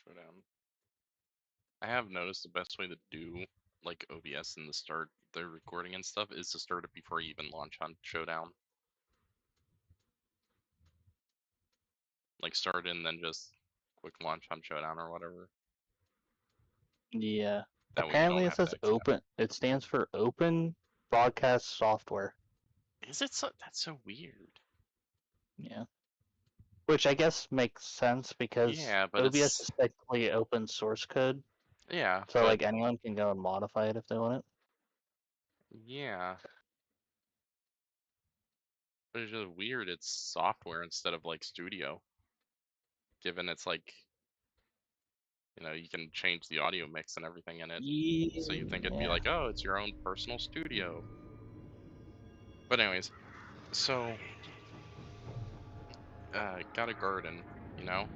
Showdown. I have noticed the best way to do like OBS in the start, the recording and stuff, is to start it before you even launch on Showdown. Like start it and then just quick launch on Showdown or whatever. Yeah. That way you Apparently don't it have to says exit. open. It stands for Open Broadcast Software. Is it so? That's so weird. Yeah. Which I guess makes sense because Yeah, but OBS it's is technically open source code. yeah, So but like anyone can go and modify it if they want it. yeah. But it's just weird. It's software instead of like Studio. Given it's like, you can change the audio mix and everything in it. So you think it'd be like, oh, it's your own personal studio. But anyways, so got a garden, you know?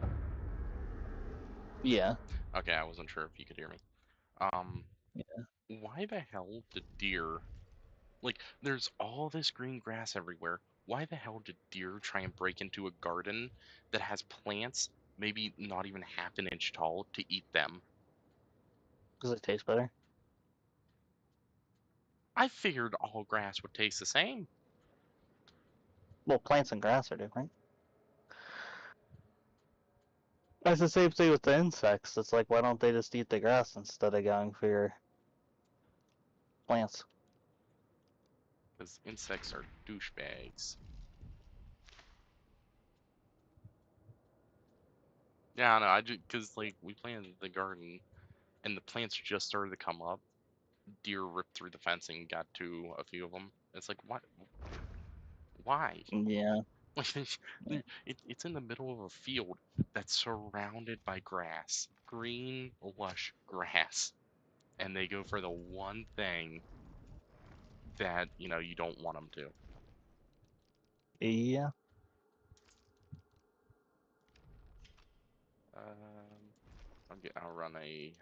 Yeah. Okay, I wasn't sure if you could hear me. Why the hell did deer, like, there's all this green grass everywhere. Why the hell did deer try and break into a garden that has plants, maybe not even half an inch tall, to eat them? Because it tastes better. I figured all grass would taste the same. Well, plants and grass are different. That's the same thing with the insects. It's like, why don't they just eat the grass instead of going for your plants? Because insects are douchebags. Yeah, I know, because, like, we planted the garden, and the plants just started to come up. Deer ripped through the fencing and got to a few of them. It's like, what? Why? Yeah. Like, it's in the middle of a field that's surrounded by grass, green, lush grass, and they go for the one thing that you don't want them to. Yeah. I'll run a.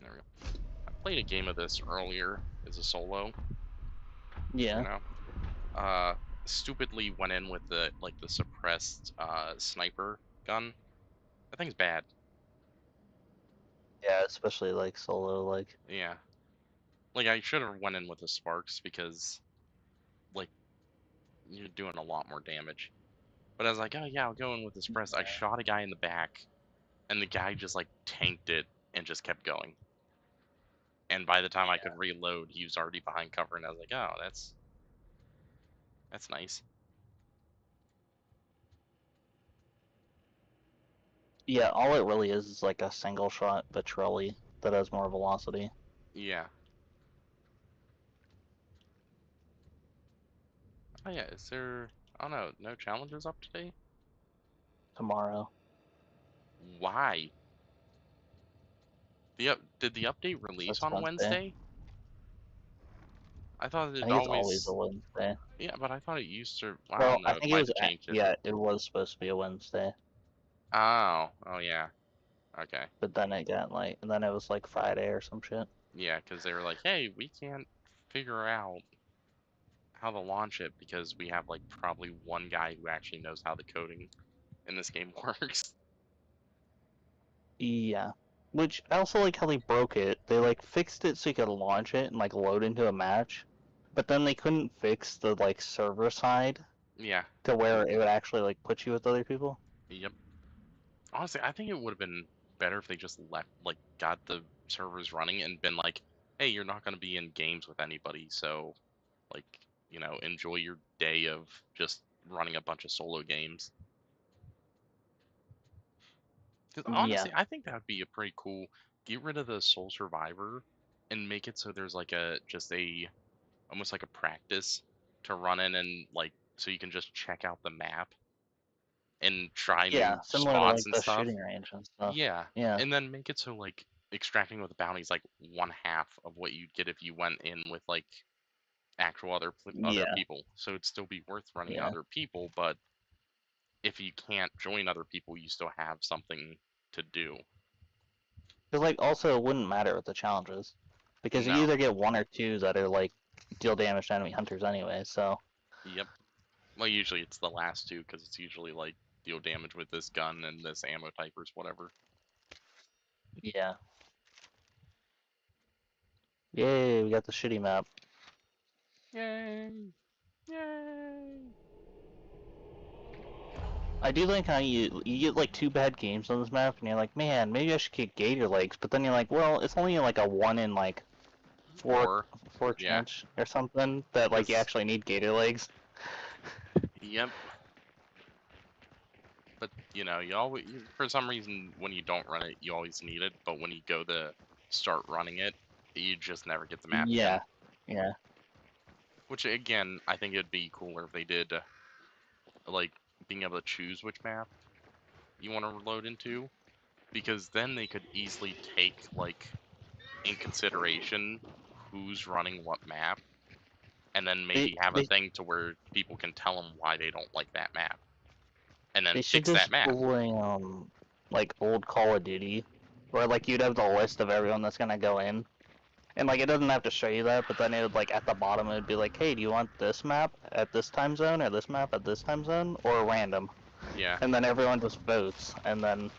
There we go. I played a game of this earlier as a solo. Yeah. You know, stupidly went in with the suppressed sniper gun. That thing's bad. Yeah, especially like solo, like. Yeah. Like, I should have went in with the sparks because, like, you're doing a lot more damage. But I was like, oh yeah, I'll go in with the suppressed. I shot a guy in the back, and the guy just like tanked it and just kept going. And by the time I could reload, he was already behind cover, and I was like, oh, that's nice. Yeah, all it really is like a single shot Petrelli that has more velocity. Yeah. Oh yeah, is there? I don't know. No challenges up today? Tomorrow. Why? Did the update release That's on a Wednesday. Wednesday? I thought I it think it's always always. a Wednesday. Yeah, but I thought it used to. I Well, don't I know. It think it might was. have changed it. Yeah, it was supposed to be a Wednesday, Oh. Oh yeah. Okay. but then it got like, and then it was like Friday or some shit. Yeah, because they were like, hey, we can't figure out how to launch it because we have like probably one guy who actually knows how the coding in this game works. Yeah. Which I also like how they broke it. They like fixed it so you could launch it and like load into a match, but then they couldn't fix the like server side Yeah. to where it would actually like put you with other people. Yep. Honestly, I think it would have been better if they just got the servers running and been like, hey, you're not going to be in games with anybody, so like, enjoy your day of just running a bunch of solo games. Because Yeah. honestly, I think that would be a pretty cool. Get rid of the Soul Survivor and make it so there's like almost like a practice to run in and like so you can just check out the map and try Yeah, new similar to spots like and the stuff. shooting range and stuff. Yeah. Yeah. And then make it so like extracting with the bounties like one half of what you'd get if you went in with like actual other Yeah. people. So it'd still be worth running Yeah. other people, but if you can't join other people, you still have something to do. Because like also it wouldn't matter with the challenges, because you No. either get one or two that are like deal damage to enemy hunters anyway. So Yep. Well, usually it's the last two because it's usually like deal damage with this gun and this ammo type or whatever. Yeah. Yay, we got the shitty map. Yay! Yay! I do like how you get like 2 bad games on this map, and you're like, man, maybe I should get Gator Legs, but then you're like, well, it's only like a 1 in like four Or four yeah, chance or something that like you because actually need Gator Legs. yep. But you know, you always for some reason when you don't run it, you always need it. But when you go to start running it, you just never get the map again. Yeah, yeah. Which again, I think it'd be cooler if they did like being able to choose which map you want to load into, because then they could easily take like in consideration who's running what map, and then They maybe have a they thing to where people can tell them why they don't like that map, and then they should fix that just map. pull a like old Call of Duty, where like you'd have the list of everyone that's gonna go in. And like it doesn't have to show you that, but then it would like at the bottom it would be like, hey, do you want this map at this time zone or this map at this time zone or random? Yeah, And then everyone just votes, and then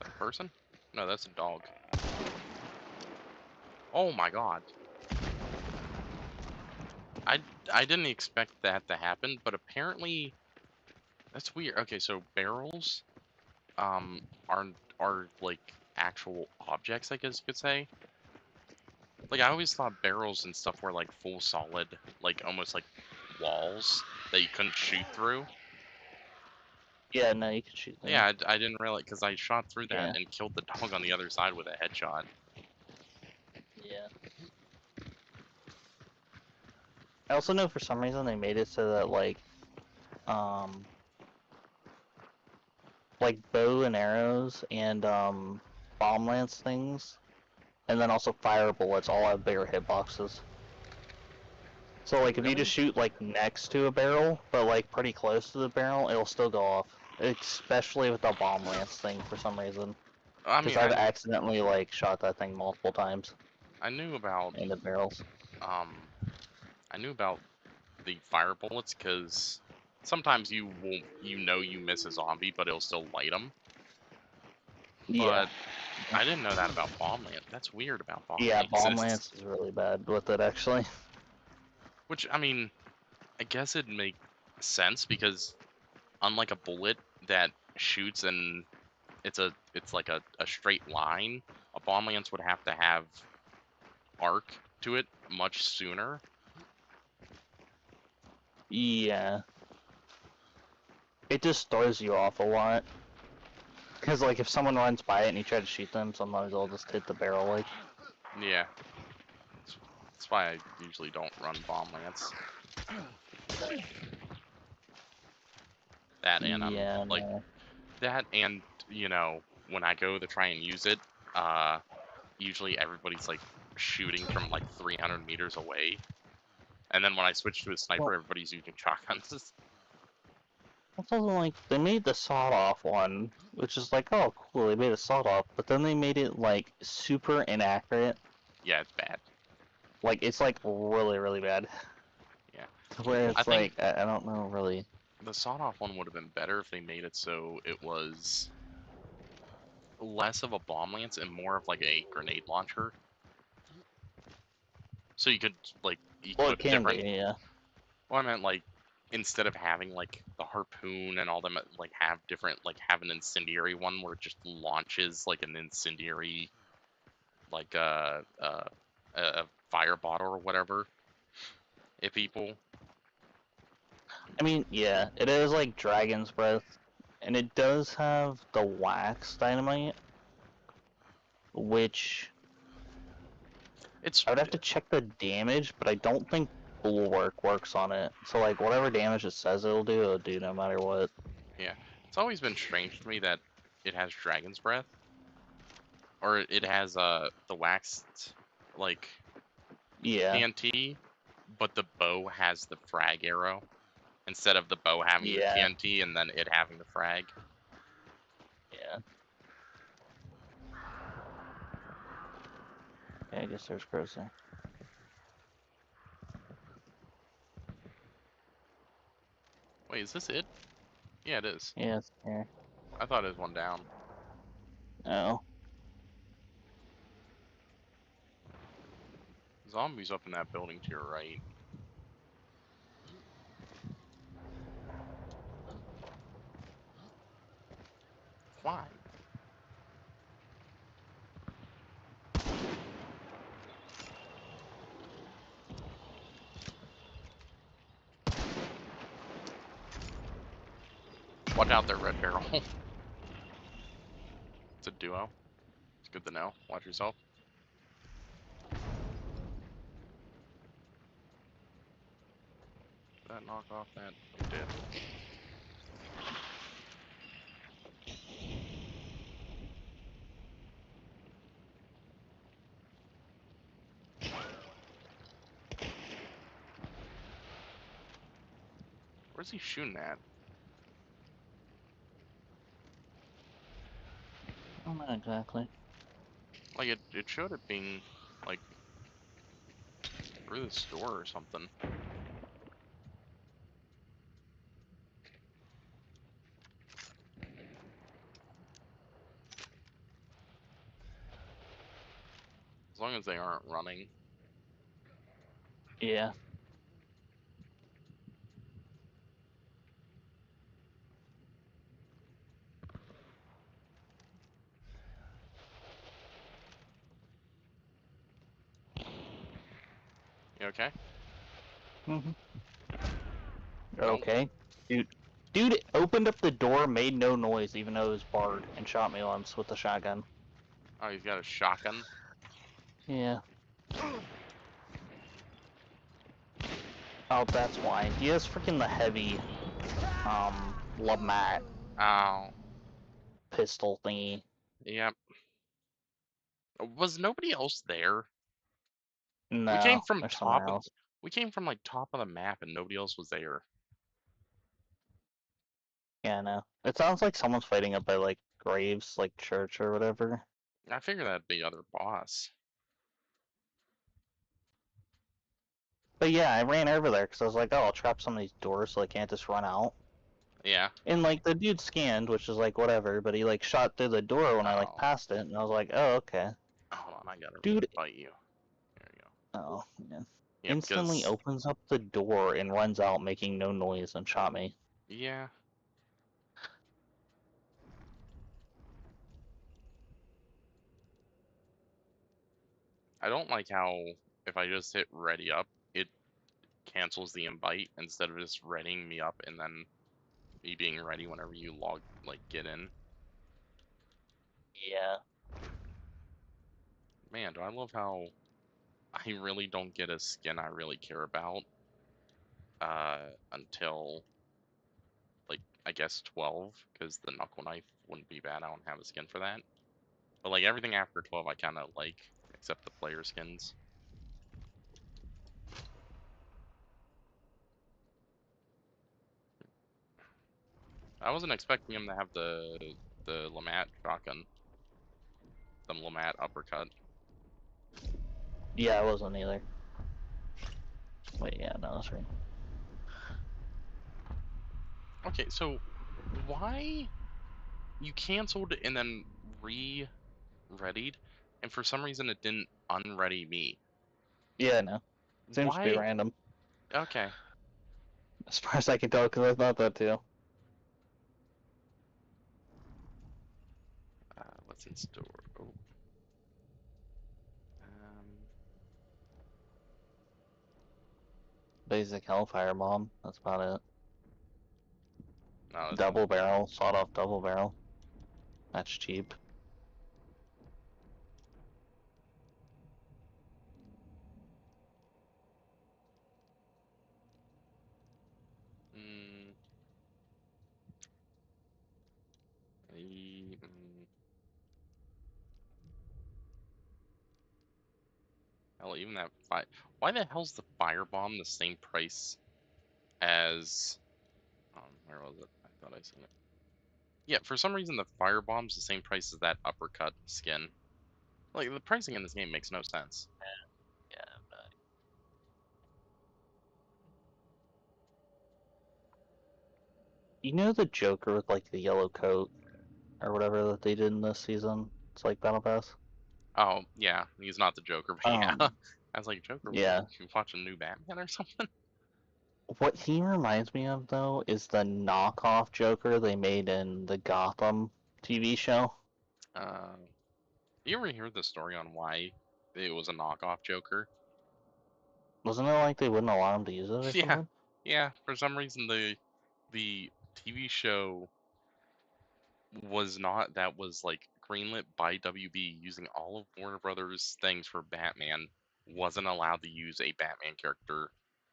that a person? No, that's a dog. Oh my god. I I didn't expect that to happen, but apparently that's weird. Okay, so barrels um are are like actual objects, I guess you could say. Like I always thought barrels and stuff were like full solid, like almost like walls that you couldn't shoot through. yeah, no, you can shoot them. Yeah, I didn't realize because I shot through that Yeah, and killed the dog on the other side with a headshot. yeah. I also know for some reason they made it so that um like bow and arrows and bomb lance things, and then also fire bullets all have bigger hitboxes. So like if you just Really? shoot like next to a barrel, but like pretty close to the barrel, it'll still go off. Especially with the bomb lance thing for some reason. I Because mean, I've accidentally like shot that thing multiple times I knew about in the barrels. um I knew about the fire bullets because sometimes you won't you miss a zombie, but it'll still light them. Yeah. But I didn't know that about bomb lance. That's weird about bomb Yeah, bomb lance. lance is really bad with it actually. Which I mean, I guess it'd make sense because unlike a bullet that shoots and it's like a straight line, a bomb lance would have to have arc to it much sooner. Yeah. It just throws you off a lot. Because like if someone runs by it and you try to shoot them, sometimes they'll just hit the barrel like. Yeah, that's why I usually don't run bomb lance. That and I'm Yeah, like no. that and you know when I go to try and use it, uh, usually everybody's like shooting from like 300 meters away, and then when I switch to a sniper, Well, everybody's using shotguns. it's also like they made the sawed off one, which is like, oh cool, they made a sawed off, but then they made it like super inaccurate. Yeah, it's bad. Like it's like really, really bad. Yeah, Where I it's think like I don't know really. the sawed-off one would have been better if they made it so it was less of a bomb lance and more of like a grenade launcher. So you could like Well, it equip can be, different. yeah. Well, I meant like instead of having like the harpoon and all them like have different like have an incendiary one where it just launches like an incendiary like a fire bottle or whatever at people. I mean, yeah, it is like Dragon's Breath, and it does have the wax dynamite, which It's I would have to check the damage, but I don't think Bulwark works on it. So like whatever damage it says it'll do no matter what. yeah, it's always been strange to me that it has dragon's breath or it has the waxed like Yeah, TNT, but the bow has the frag arrow instead of the bow having the yeah, TNT and then it having the frag. yeah. Yeah, I guess there's crows there. Wait, is this it? Yeah, it is. Yes. Yeah. I thought it was one down. Oh. Zombies up in that building to your right. Why? Watch out there, Red Barrel. It's a duo. It's good to know. Watch yourself. Did that knock off that? It did. Where's he shooting at? I don't know exactly. Like, it showed it being, like, through this door or something. As long as they aren't running. Yeah. You okay? Mhm. Nope. Okay. Dude opened up the door, made no noise, even though it was barred, and shot me once with a shotgun. Oh, he's got a shotgun? Yeah. Oh, that's why. He has freaking the heavy, Lamat Oh. pistol thingy. Yep. Was nobody else there? We came No, from there's someone top of... else. We came from, like, top of the map and nobody else was there. Yeah, no. It sounds like someone's fighting up by, like, graves, like church or whatever. I figured that'd be other boss. But yeah, I ran over there because I was like, oh, I'll trap some of these doors so they can't just run out. Yeah. And, like, the dude scanned, which is, like, whatever, but he, like, shot through the door when I, like, Oh. passed it, and I was like, oh, okay. Hold on, I gotta Dude, fight you. There you go. oh, yeah. Yeah, Instantly because... opens up the door and runs out making no noise and shot me. Yeah. I don't like how if I just hit ready up, it cancels the invite instead of just readying me up and then me being ready whenever you get in. Yeah. Man, do I love how I really don't get a skin I really care about until, like, I guess 12, because the knuckle knife wouldn't be bad. I don't have a skin for that. But, like, everything after 12 I kind of like, except the player skins. I wasn't expecting him to have the Lamat shotgun. The Lamat uppercut. Yeah, I wasn't either. Wait, yeah, no, that's right. Okay, so why you canceled and then re-readied, and for some reason it didn't unready me? Yeah, no. Seems to be Why? random. Okay. As far as I can tell, because I thought that too. What's in store? Oh. Um. Basic Hellfire Bomb, that's about it. No, it's Double barrel, sawed off double barrel. That's cheap. mm, hell, even that fire. Why the hell's the firebomb the same price as? Where was it? I thought I seen it. Yeah, for some reason the firebomb's the same price as that uppercut skin. Like, the pricing in this game makes no sense. Yeah, You know the Joker with like the yellow coat or whatever that they did in this season? It's like Battle Pass. Oh, yeah, he's not the Joker, but yeah. Um, I was like, Joker, what? yeah. You watching new Batman or something? What he reminds me of though is the knockoff Joker they made in the Gotham TV show. Uh, you ever hear the story on why it was a knockoff Joker? Wasn't it like they wouldn't allow him to use it or Yeah, something? yeah. For some reason, the TV show was not that was like greenlit by WB using all of Warner Brothers things for Batman wasn't allowed to use a Batman character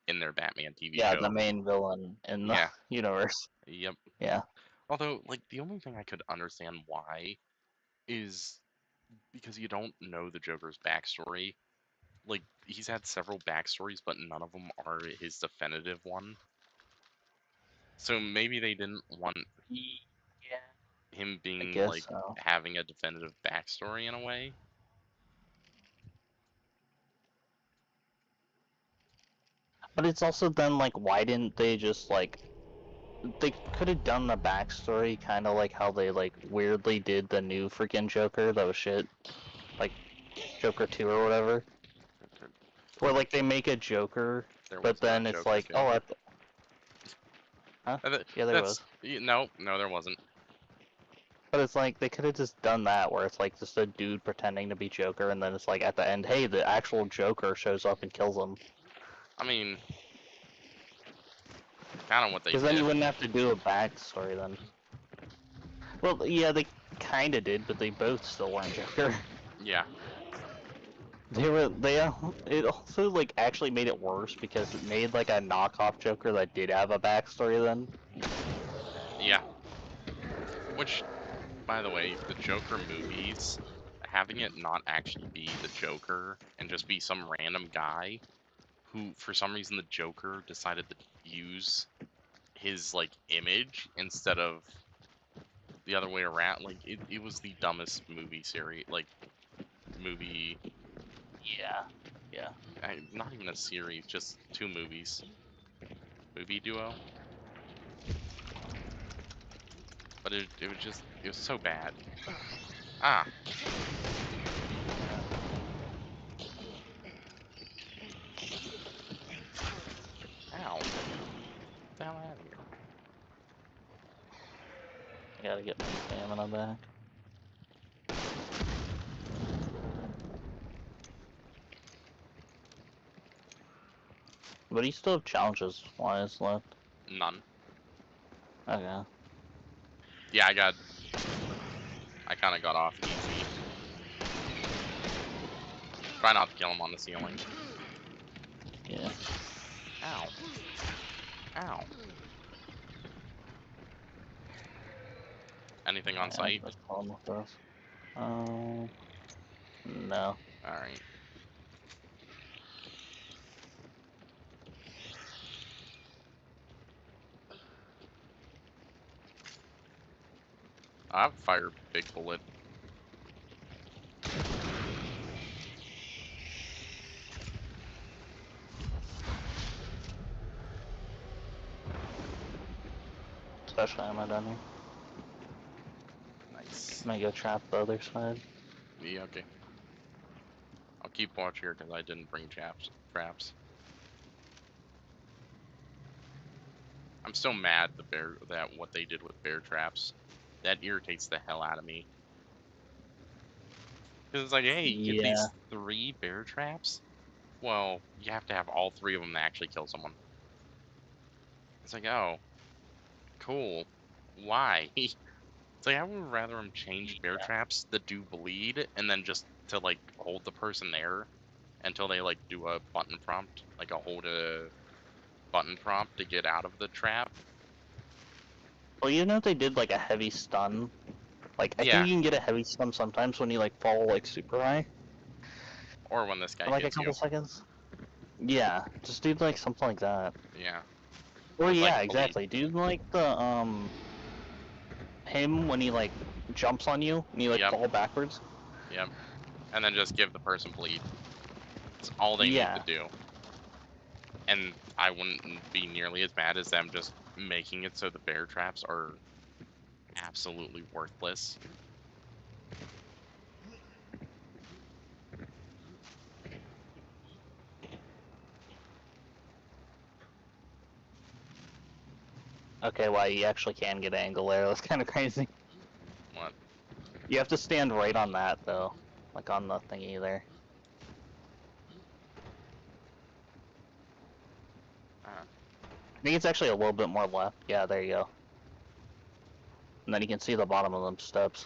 in their Batman TV Yeah, the show. main villain in the Yeah, universe. yep. Yeah. Although, like, the only thing I could understand why is because you don't know the Joker's backstory. Like, he's had several backstories, but none of them are his definitive one. So maybe they didn't want Yeah. him I being, guess like, so. having a definitive backstory in a way. But it's also then like, why didn't they just like they could have done the backstory kind of like how they like weirdly did the new freaking Joker that was shit, like Joker 2 or whatever, where like they make a Joker, There but was not then it's Joker like, 2. oh, huh? Yeah, there That's was. no, no, there wasn't. But it's like they could have just done that where it's like just a dude pretending to be Joker, and then it's like at the end, hey, the actual Joker shows up and kills him. I mean, kind of what they Because then you did. wouldn't have to do a backstory then. Well, yeah, they kind of did, but they both still weren't Joker. Yeah, It also like actually made it worse because it made like a knockoff Joker that did have a backstory then. yeah. Which, by the way, the Joker movies, having it not actually be the Joker and just be some random guy who, for some reason, the Joker decided to use his like image instead of the other way around. Like it was the dumbest movie series, like movie, Yeah, yeah. not even a series, just two movies, movie duo. But it was just it was so bad. Ah, ow, get the hell out of here. I gotta get my stamina back. But you still have challenges wise left. None. Okay. Yeah, I kind of got off easy. Try not to kill him on the ceiling. Yeah. Ow, ow. Anything on Yeah, site? that's the problem with this. No. All right. I've fired big bullet. Especially ammo down here. Nice. I'm gonna go trap the other side. Yeah, okay. I'll keep watch here because I didn't bring traps. I'm still mad that what they did with bear traps. That irritates the hell out of me. Because it's like, hey, get Yeah. these 3 bear traps. Well, you have to have all 3 of them to actually kill someone. It's like, oh, cool. Why? It's like I would rather them change bear Yeah. traps that do bleed and then just to like hold the person there until they like do a button prompt, like a hold a button prompt to get out of the trap. Well, you know they did like a heavy stun. Like I think Yeah, you can get a heavy stun sometimes when you like fall like super high or when this guy for like a hits couple you. seconds. Yeah, just do like something like that. Yeah, Or with like yeah, bleed. exactly. Do like the him when he like jumps on you and you like Yep, fall backwards. yep. And then just give the person bleed. It's all they need to Yeah. do. and I wouldn't be nearly as bad as them just making it so the bear traps are absolutely worthless. Okay, wow, you actually can get angle there. That's kind of crazy. What? You have to stand right on that, though. Like on the thingy there. I think it's actually a little bit more left. Yeah, there you go. And then you can see the bottom of them steps.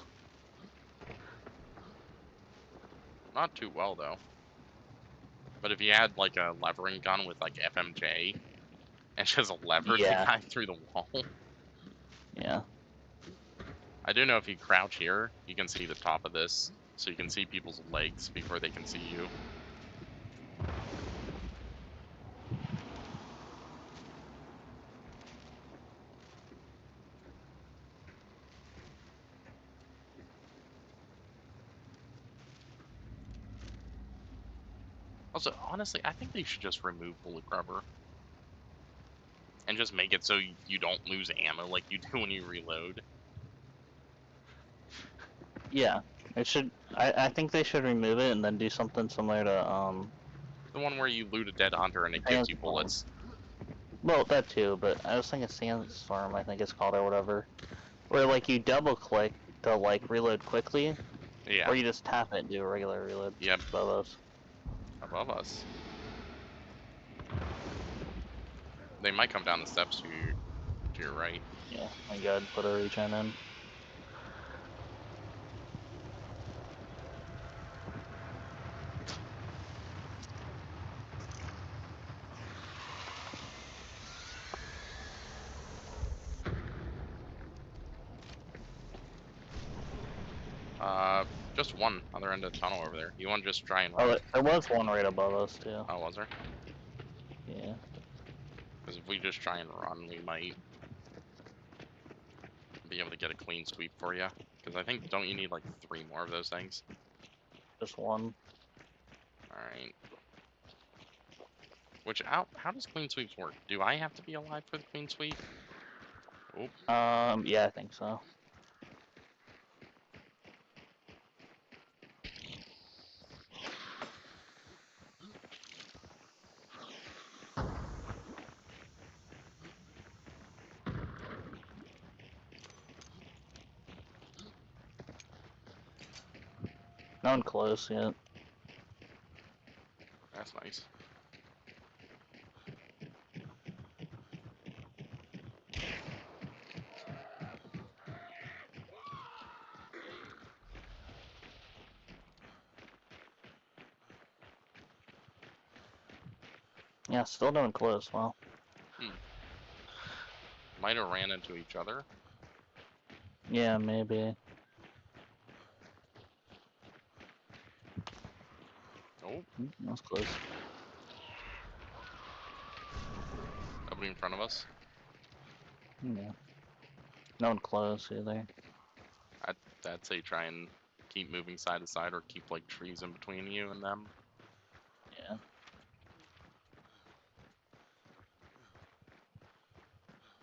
Not too well, though. But if you had, like, a levering gun with, like, FMJ, and just levered the Yeah. guy through the wall. Yeah. I do know if you crouch here, you can see the top of this, so you can see people's legs before they can see you. Also, honestly, I think they should just remove bullet rubber. And just make it so you don't lose ammo like you do when you reload. Yeah. It should. I think they should remove it and then do something similar to The one where you loot a dead hunter and it gives you bullets. Well, that too, but I was thinking Sandstorm, I think it's called, or whatever. Where, like, you double-click to, like, reload quickly, Yeah. or you just tap it and do a regular reload. Yep. Above us. Above us. They might come down the steps to your right. Yeah, my god, put a regen in. Just one other end of the tunnel over there. You want to just try and Oh, run? there was one right above us, too. Oh, was there? Yeah. Because if we just try and run, we might be able to get a clean sweep for you. Because I think, don't you need like 3 more of those things? Just one. Alright. Which, how does clean sweeps work? Do I have to be alive for the clean sweep? Oh. Yeah, I think so. No one close yet. That's nice. Yeah, still no one close. Well. Might have ran into each other. Yeah, maybe. Oh, That's close. nobody in front of us. Yeah. No one close either. I'd say try and keep moving side to side or keep like trees in between you and them. Yeah.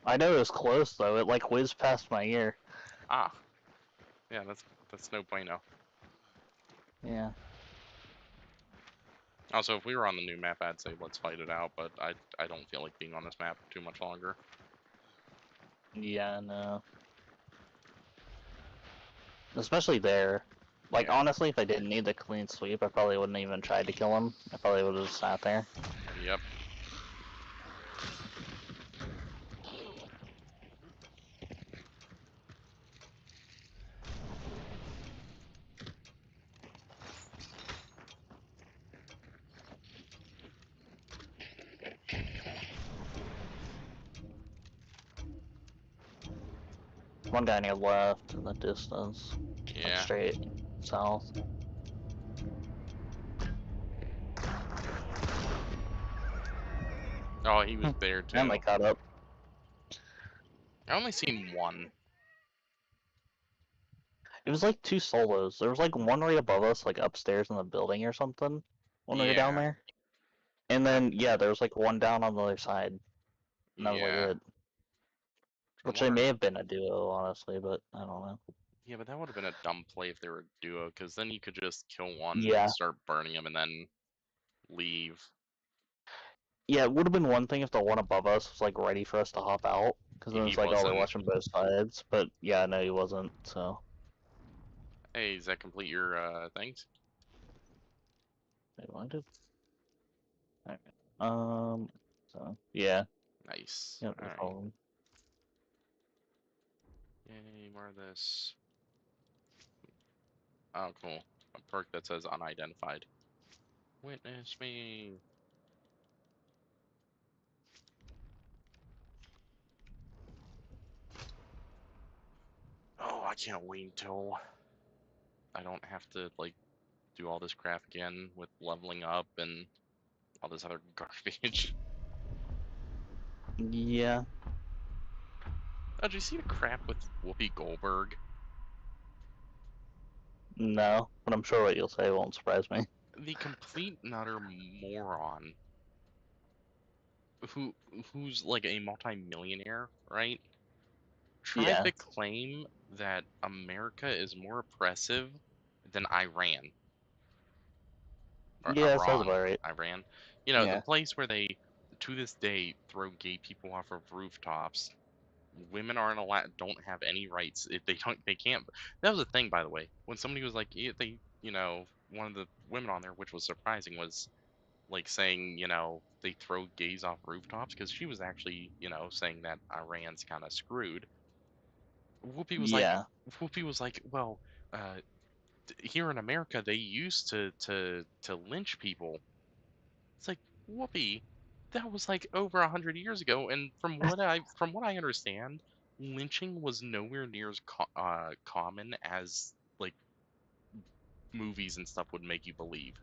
I know it was close though. It like whizzed past my ear. Ah. Yeah, that's no bueno. Yeah. Also, if we were on the new map, I'd say let's fight it out, but I don't feel like being on this map too much longer. Yeah, no. Especially there. Like, Yeah. honestly, if I didn't need the clean sweep, I probably wouldn't even tried to kill him. I probably would have just sat there. Yep. One guy near left in the distance. Like Yeah. straight south. Oh, he was there too. And they caught up. I only seen one. It was like 2 solos. There was like one right above us, like upstairs in the building or something, when we were down Yeah. there. And then yeah, there was like one down on the other side, and that was like Yeah. it. I'm Which they may wondering. have been a duo, honestly, but I don't know. Yeah, but that would have been a dumb play if they were a duo, because then you could just kill one, Yeah, start burning him, and then leave. yeah, it would have been one thing if the one above us was like ready for us to hop out, because then He it's like, oh, we're wasn't. watching both sides. But yeah, no, he wasn't. So Hey, does that complete your things? they wanted. Okay. So yeah, Nice. yeah, All that's right. all. Yay, more of this. Oh, cool. A perk that says unidentified. Witness me. Oh, I can't wait until I don't have to like do all this crap again with leveling up and all this other garbage. Yeah, Oh, did you see the crap with Whoopi Goldberg? no, but I'm sure what you'll say won't surprise me. The complete and utter moron who who's like a multi-millionaire, right? Tried Yeah, to claim that America is more oppressive than Iran or yeah, sounds Iran. about right. Iran. You know, the Yeah, place where they to this day throw gay people off of rooftops. Women aren't allowed, don't have any rights. If they don't, they can't. That was the thing, by the way. When somebody was like, they, one of the women on there, which was surprising, was like saying, they throw gays off rooftops because she was actually, saying that Iran's kind of screwed. Whoopi was like, yeah, Whoopi was like, well, uh, here in America they used to lynch people. It's like, Whoopi, that was like over 100 years ago, and from what I understand, lynching was nowhere near as common as like movies and stuff would make you believe.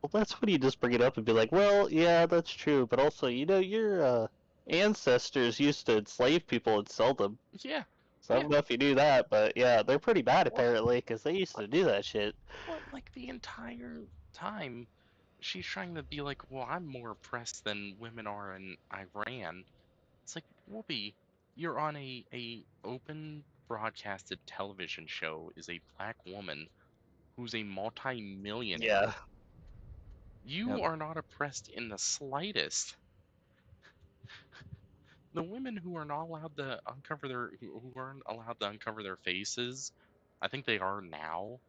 well, that's when you just bring it up and be like, well, yeah, that's true, but also, your ancestors used to enslave people and sell them. Yeah, So I yeah. don't know if you knew that, but yeah, they're pretty bad What? apparently, because they used What? to do that shit. What? Like the entire time, she's trying to be like, well, I'm more oppressed than women are in Iran. It's like, Whoopi, you're on a open broadcasted television show is a black woman who's a multi-millionaire. Yeah. You Yep. are not oppressed in the slightest. The women who are not allowed to uncover who aren't allowed to uncover their faces, I think they are now,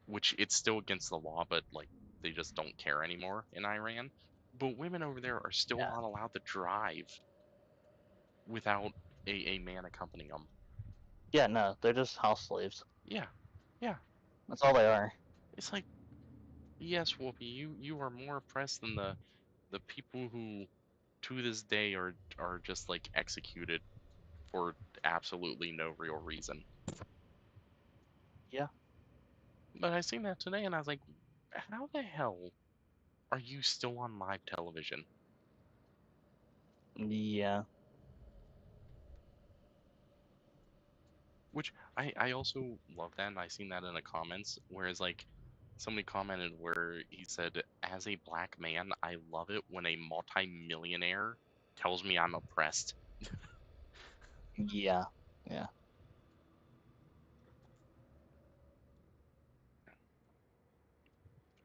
which it's still against the law, but like they just don't care anymore in Iran. But women over there are still Yeah. not allowed to drive without a man accompanying them. Yeah, no, they're just house slaves. Yeah, yeah. That's all they are. It's like, yes, Whoopi, you are more oppressed than the people who to this day are just like executed for absolutely no real reason. Yeah. But I seen that today and I was like, how the hell are you still on live television? Yeah. Which I also love that, and I seen that in the comments. Whereas like somebody commented where he said, as a black man, I love it when a multi-millionaire tells me I'm oppressed. Yeah. Yeah.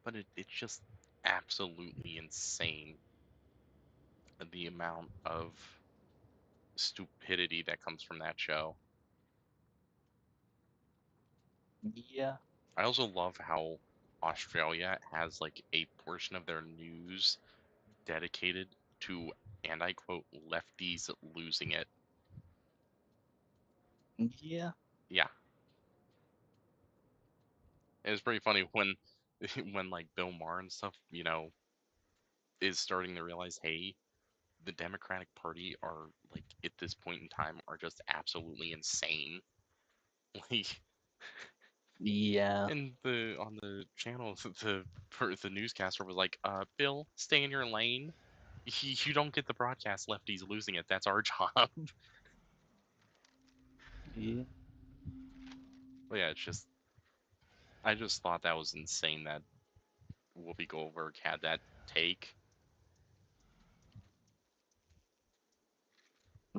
But it's just absolutely insane the amount of stupidity that comes from that show. Yeah. I also love how Australia has like a portion of their news dedicated to, and I quote, lefties losing it. Yeah. Yeah, it was pretty funny when when like Bill Maher and stuff, is starting to realize, hey, the Democratic Party are like at this point in time are just absolutely insane. Like, Yeah. and the on the channel, the newscaster was like, Bill, stay in your lane. You don't get the broadcast lefties losing it. That's our job. Yeah. But yeah, I just thought that was insane that Whoopi Goldberg had that take.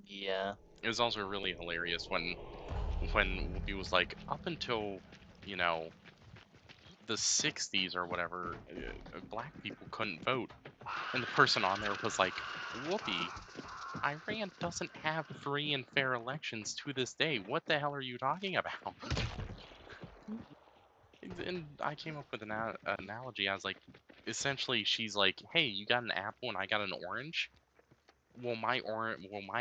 Yeah. It was also really hilarious when he was like, up until, you know, the 60s or whatever, black people couldn't vote. And the person on there was like, whoopee, Iran doesn't have free and fair elections to this day. What the hell are you talking about? And I came up with an analogy. I was like, essentially, she's like, hey, you got an apple and I got an orange. Well, my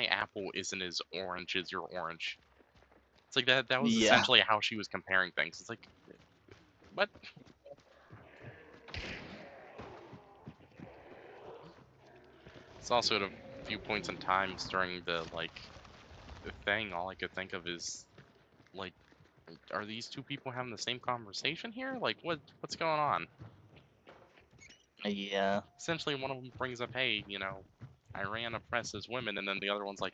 apple isn't as orange as your orange. It's like that. That was Yeah. essentially how she was comparing things. It's like, what? It's also at a few points in times during the thing. All I could think of is like, are these two people having the same conversation here? Like, what's going on? Yeah. Essentially, one of them brings up, hey, Iran oppresses women, and then the other one's like,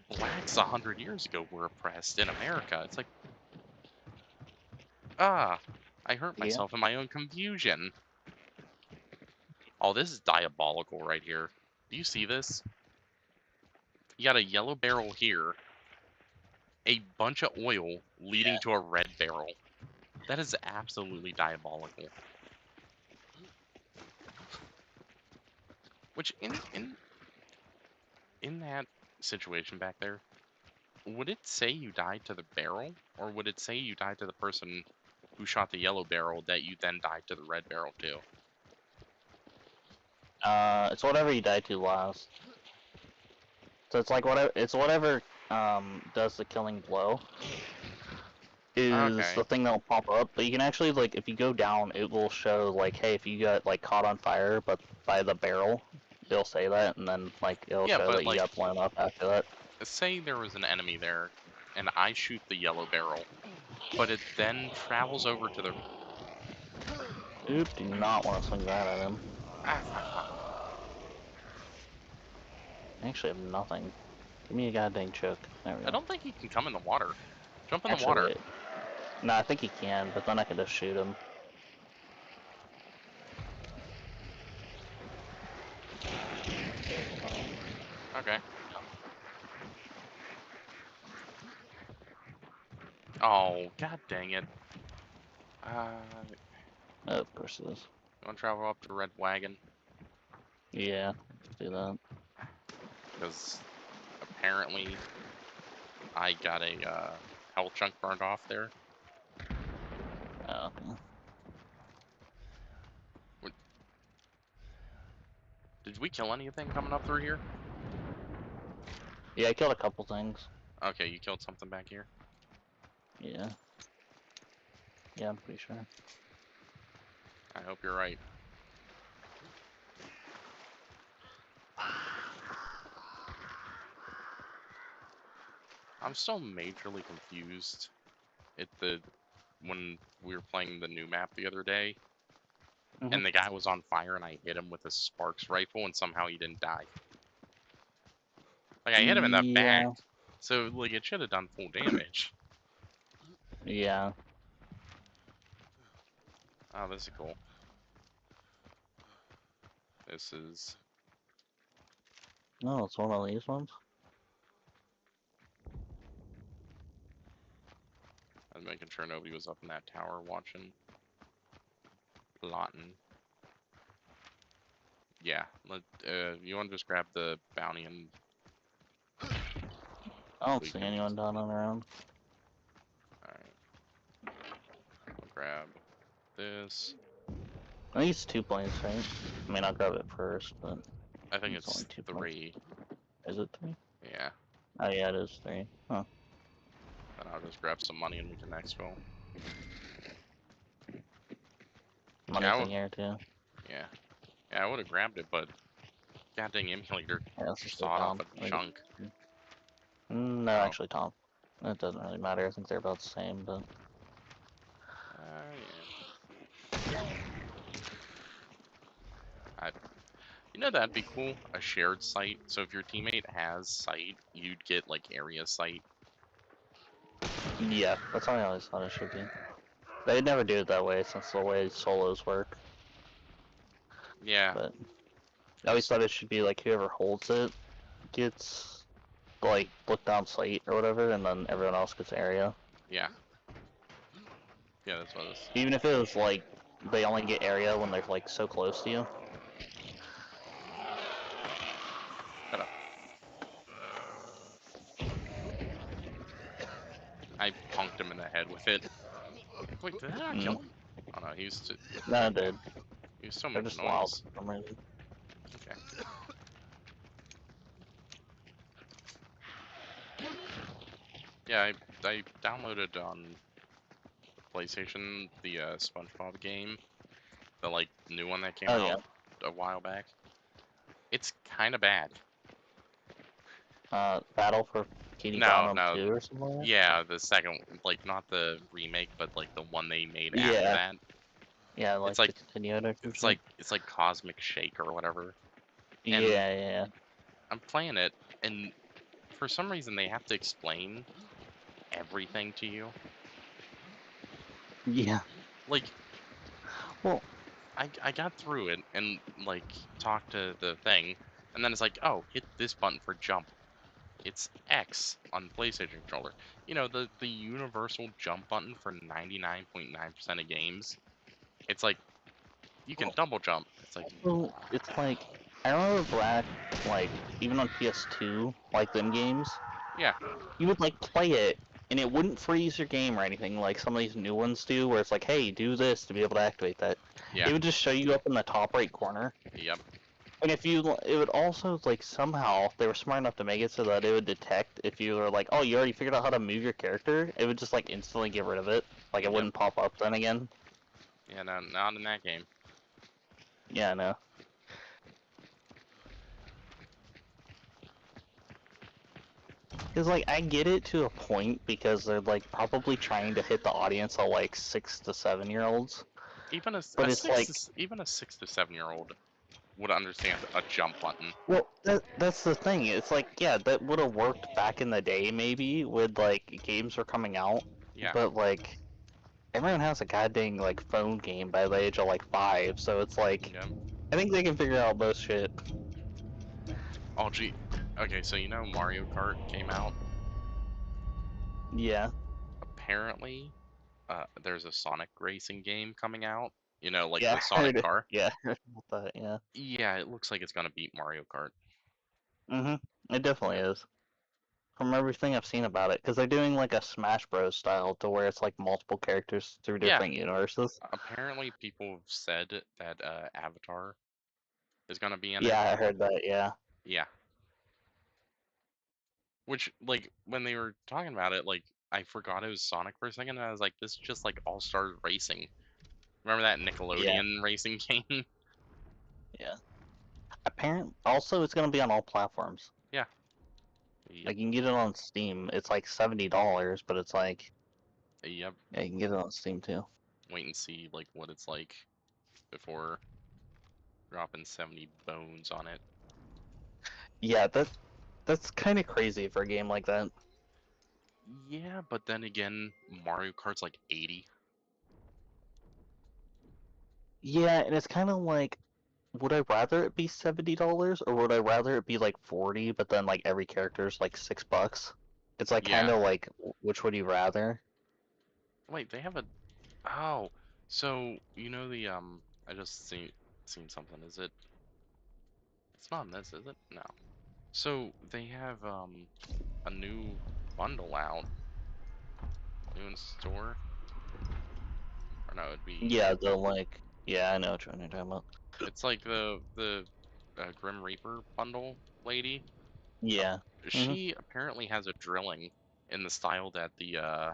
blacks 100 years ago were oppressed in America. It's like, I hurt Yeah. myself in my own confusion. Oh, this is diabolical right here. Do you see this? You got a yellow barrel here, a bunch of oil leading to a red barrel. That is absolutely diabolical. Which in that situation back there, would it say you died to the barrel, or would it say you died to the person who shot the yellow barrel that you then died to the red barrel too? It's whatever you die to last. So it's like whatever. It's whatever does the killing blow is Okay. the thing that'll pop up. But you can actually like if you go down, it will show like, hey, if you got like caught on fire, but by the barrel, it'll say that, and then like it'll Yeah, show but that you like, got blown up after that. say there was an enemy there, and I shoot the yellow barrel, but it then travels over to the. Oop, do not want to swing that at him. Ah, fuck, fuck. I actually have nothing. Give me a goddamn choke. There we I go. don't think he can come in the water. Jump in the Actually, water. wait. No, I think he can, but then I can just shoot him. Okay. Oh, god dang it. Oh, of course it is. You want to travel up to Red Wagon? Yeah, do that. Because apparently I got a health chunk burned off there. Oh, okay. Did we kill anything coming up through here? Yeah, I killed a couple things. Okay, you killed something back here. Yeah. Yeah, I'm pretty sure. I hope you're right. I'm still majorly confused at when we were playing the new map the other day, and the guy was on fire, and I hit him with a Sparks rifle, and somehow he didn't die. Like I hit him in the back, Yeah. so like it should have done full damage. Yeah. Oh, this is cool. This is No, it's one of these ones. I was making sure nobody was up in that tower watching, plotting. Yeah, you want to just grab the bounty and I don't we see can. anyone down on around. Alright, I'll grab this. I think it's 2 points, right? I mean, I'll grab it first, but I think it's only it's 2 points. 3. Is it 3? Yeah, Oh, yeah, it is 3. Huh. then I'll just grab some money and we can exfil. Money's in here, too. Yeah, yeah, I would have grabbed it, but goddamn emulator Yeah, let's just go sawed off down. a chunk. No, Oh, actually, Tom. It doesn't really matter. I think they're about the same, but... yeah. That'd be cool. A shared site. So if your teammate has site, you'd get like area site. Yeah, that's how I always thought it should be. They'd never do it that way since the way solos work. Yeah. But I always thought it should be like whoever holds it gets like look down slate or whatever, and then everyone else gets area. Yeah. Yeah, that's what it is. Even if it was like they only get area when they're like so close to you. Shut up. I punked him in the head with it. Wait, did that not kill him? Oh no, No, dude. he was so They're much just wild noise. for some reason. Okay. Yeah, I downloaded on PlayStation the SpongeBob game, the like new one that came Oh out yeah. a while back. It's kind of bad. Battle for Kitty No, Bottom no, 2 or something like that? yeah, the second, like not the remake, but like the one they made after Yeah. that. Yeah, It's like the like continuator or it's something. like it's like Cosmic Shake or whatever. Yeah, And yeah. I'm playing it, and for some reason they have to explain everything to you. Yeah. Like, Well, I got through it and like talked to the thing, and then it's like, oh, hit this button for jump. It's X on PlayStation controller. You know, the universal jump button for 99.9% of games. It's like you can double jump. It's like, well, it's like I remember back, like even on PS2, like them games, yeah, you would like play it, and it wouldn't freeze your game or anything like some of these new ones do, where it's like, hey, do this to be able to activate that. yeah, It would just show you up in the top right corner. yep, And if you, it would also like somehow they were smart enough to make it so that it would detect if you were like, oh, you already figured out how to move your character. It would just like instantly get rid of it. Like it yep. wouldn't pop up then again. Yeah, no, not in that game. Yeah, I know. Because like I get it to a point because they're like probably trying to hit the audience of like 6 to 7 year olds. Even But it's like, even a 6 to 7 year old would understand a jump button. well, that's the thing. It's like, yeah, that would have worked back in the day maybe with like games were coming out, Yeah, but like everyone has a goddamn like phone game by the age of like 5, so it's like yeah. I think they can figure out most shit. Oh gee. Okay, so you know Mario Kart came out. Yeah. Apparently, there's a Sonic racing game coming out. You know, like Yeah, the I Sonic heard it. car. Yeah, I heard about that, yeah. Yeah, it looks like it's gonna beat Mario Kart. It definitely Yep. is. From everything I've seen about it, because they're doing like a Smash Bros. Style to where it's like multiple characters through Yeah. different universes. Apparently, people have said that Avatar is gonna be in it. Yeah, I heard that, yeah. Yeah. Which, like, when they were talking about it, like, I forgot it was Sonic for a second, and I was like, this is just like All Star Racing. Remember that Yeah, Nickelodeon racing game? yeah. Also, it's gonna be on all platforms. Yeah. Yep. Like, you can get it on Steam. It's like $70, but it's like, Yep. yeah, you can get it on Steam too. Wait and see, like, what it's like before dropping 70 bones on it. Yeah, that's kind of crazy for a game like that. Yeah, but then again, Mario Kart's like 80. Yeah, and it's kind of like, would I rather it be $70 or would I rather it be like 40, but then like every character's like $6? It's like kind Yeah. of like, which would you rather? Wait, they have a. Oh, so you know the I just seen something. Is it? It's not in this, is it? No. So they have a new bundle out, new in store. Or no, it'd be. Yeah, the like, yeah, I know which one you're talking about. It's like the Grim Reaper bundle lady. Yeah. She apparently has a drilling in the style that the uh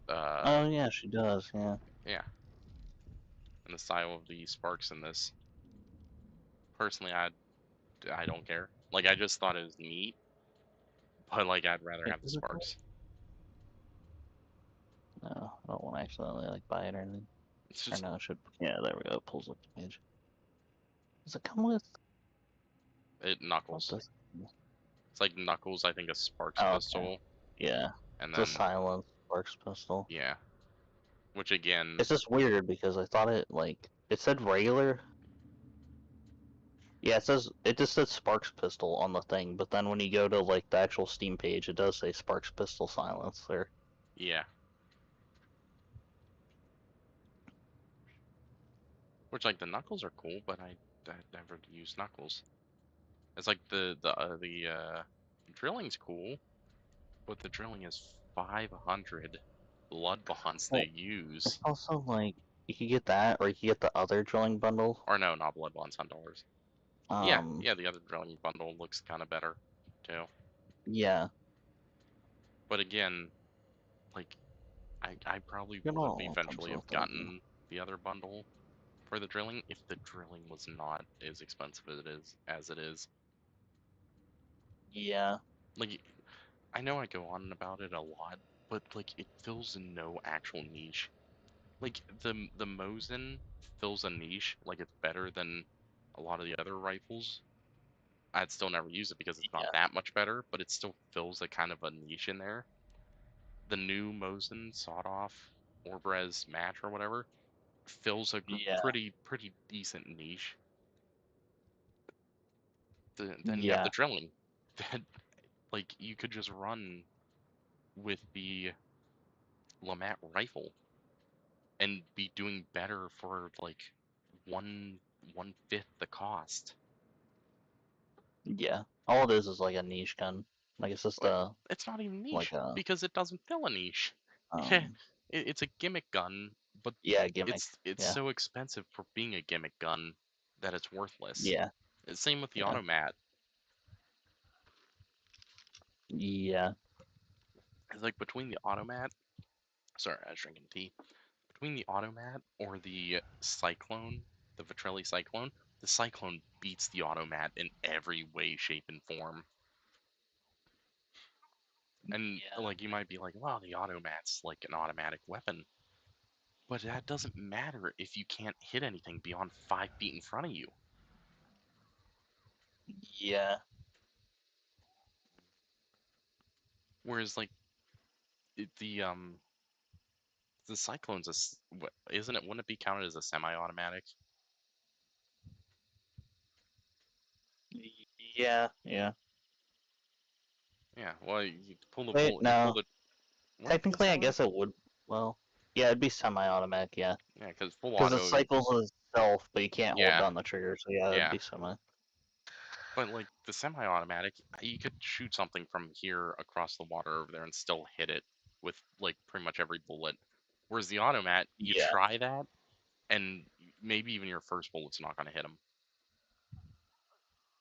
Oh yeah, she does. Yeah. yeah, in the style of the sparks in this. Personally, I don't care. Like I just thought it was neat, but like I'd rather Wait, have the is it that? sparks. No, I don't want to accidentally like buy it or anything. It's Or just no, it should. Yeah, there we go. It pulls up the page. Does it come with? it What Knuckles. does? It's like Knuckles, I think a sparks Oh, okay. pistol, Yeah. and It's a then silent Sparks pistol. yeah, which again, It's just weird because I thought it like it said regular. Yeah, it just says Sparks Pistol on the thing, but then when you go to like the actual Steam page, it does say Sparks Pistol Silencer. Yeah. Which like the knuckles are cool, but I never use knuckles. It's like the drilling's cool, but the drilling is 500 blood bonds to Well, it's use. also like you could get that, or you could get the other drilling bundle. Or no, not blood bonds, $100. Yeah, Um, yeah, the other drilling bundle looks kind of better too. yeah, But again, like I probably you would have know, it comes eventually with have it. gotten the other bundle for the drilling if the drilling was not as expensive as it is. Yeah, Like I know I go on about it a lot, but like it fills no actual niche. Like the Mosin fills a niche, like it's better than a lot of the other rifles. I'd still never use it because it's not yeah, that much better, but it still fills a kind of a niche in there. The new Mosin sawed off Orbrez match or whatever fills a yeah, pretty decent niche. Then you have the yeah, drilling that like you could just run with the Lamat rifle and be doing better for like one fifth the cost. yeah. All it is like a niche gun. Like it's just Like a it's not even like niche a because it doesn't fill a niche. Yeah, um it's a gimmick gun, but yeah gimmick. it's Yeah, so expensive for being a gimmick gun that it's worthless. yeah, Same with the yeah, automat. yeah, It's like between the automat. Sorry, I was drinking tea. Between the automat or the cyclone, the Vitrelli cyclone, the cyclone beats the automat in every way, shape, and form. And yeah, like you might be like, well, the automat's like an automatic weapon, but that doesn't matter if you can't hit anything beyond 5 feet in front of you. yeah. Whereas like the cyclone's isn't it? Wouldn't it be counted as a semi-automatic? Yeah, yeah. Yeah. Well, you pull the Wait, bullet. You pull no. the. Wouldn't it be Technically, I semi? guess it would. Well, yeah, it'd be semi-automatic, yeah. Yeah, because full Because it auto. cycles itself, but you can't hold Yeah, down the trigger, so yeah, it'd yeah. be semi. But like the semi-automatic, you could shoot something from here across the water over there and still hit it with like pretty much every bullet. Whereas the automat, you Yeah, try that, and maybe even your first bullet's not going to hit them.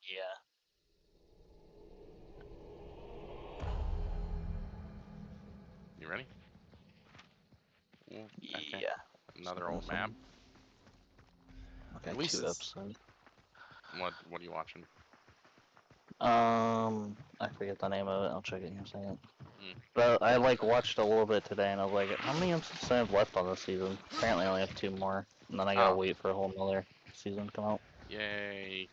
yeah, You ready? Well, okay. yeah. Another Something, old map. something. Okay, At least 2 it's episodes. what are you watching? I forget the name of it. I'll check it in a second. Mm. But I like watched a little bit today, and I was like, how many episodes do I have left on this season? Apparently, I only have 2 more, and then I gotta Oh, wait for a whole nother season to come out. yay!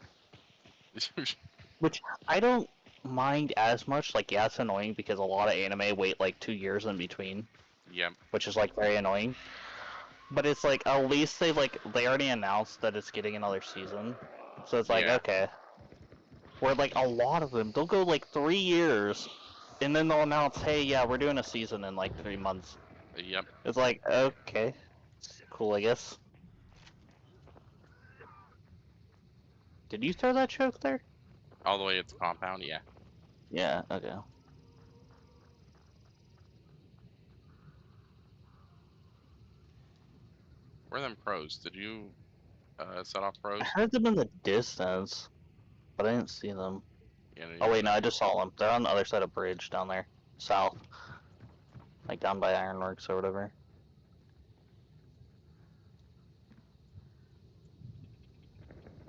Which I don't mind as much. Like, yeah, it's annoying because a lot of anime wait like 2 years in between, Yep. which is like very annoying. But it's like at least they already announced that it's getting another season, so it's like Yeah. okay. Where like a lot of them, they'll go like 3 years, and then they'll announce, hey, yeah, we're doing a season in like 3 months. Yep. It's like okay, cool, I guess. Did you throw that joke there? All the way at the compound. Yeah. Yeah. Okay. Where are them pros? Did you set off I pros? heard them in the distance, but I didn't see them. Yeah. No, Oh you wait, no, should. I just saw them. They're on the other side of bridge down there, south, like down by Ironworks or whatever.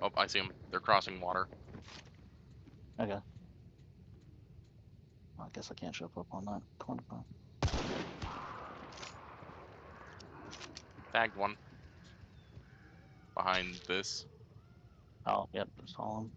Oh, I see them. They're crossing water. Okay. Well, I guess I can't show up on that corner. Tagged one behind this. Oh, yep, saw them.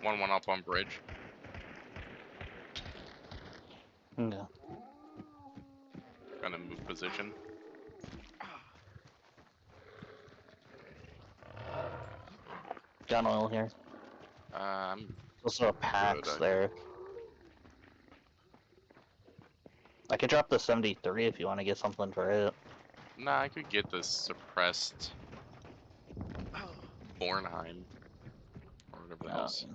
One up on bridge. Okay. Gonna move position. Gun oil here. I'm Also a packs good. there. I could drop the 73 if you want to get something for it. Nah, I could get this suppressed Bornheim or whatever that is.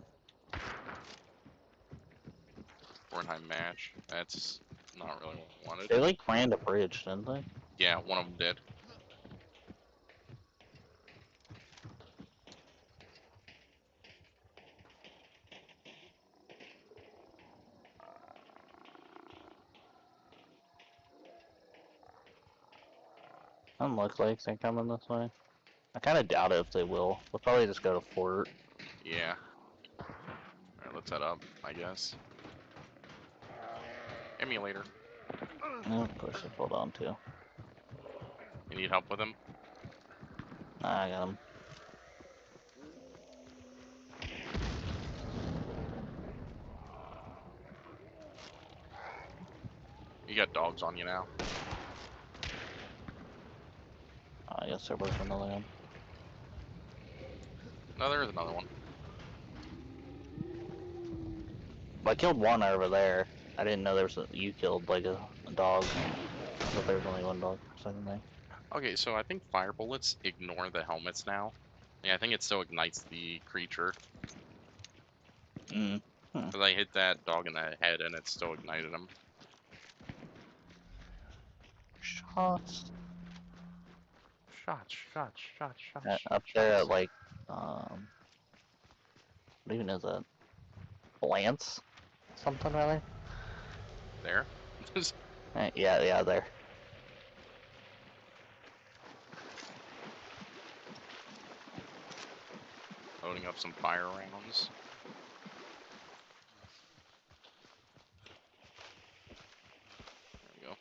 Bornheim match. That's not really what I wanted. They like planned a bridge, didn't they? Yeah, one of them did. Doesn't look like they're coming this way. I kind of doubt it if they will. They'll probably just go to fort. Yeah. Alright, let's head up, I guess. Emulator. Oh, push it, hold on too. You need help with him? Nah, I got him. You got dogs on you now. I guess they're working the land. No, there is another one. But I killed one over there. I didn't know there was you killed like a dog. I thought there was only one dog for a second there. Okay, so I think fire bullets ignore the helmets now. Yeah, I think it still ignites the creature. Because I hit that dog in the head and it still ignited him. Shots. Shots. Up there at like, what even is that? Lance? Something rather? There. Yeah, there. Loading up some fire rounds. There we go.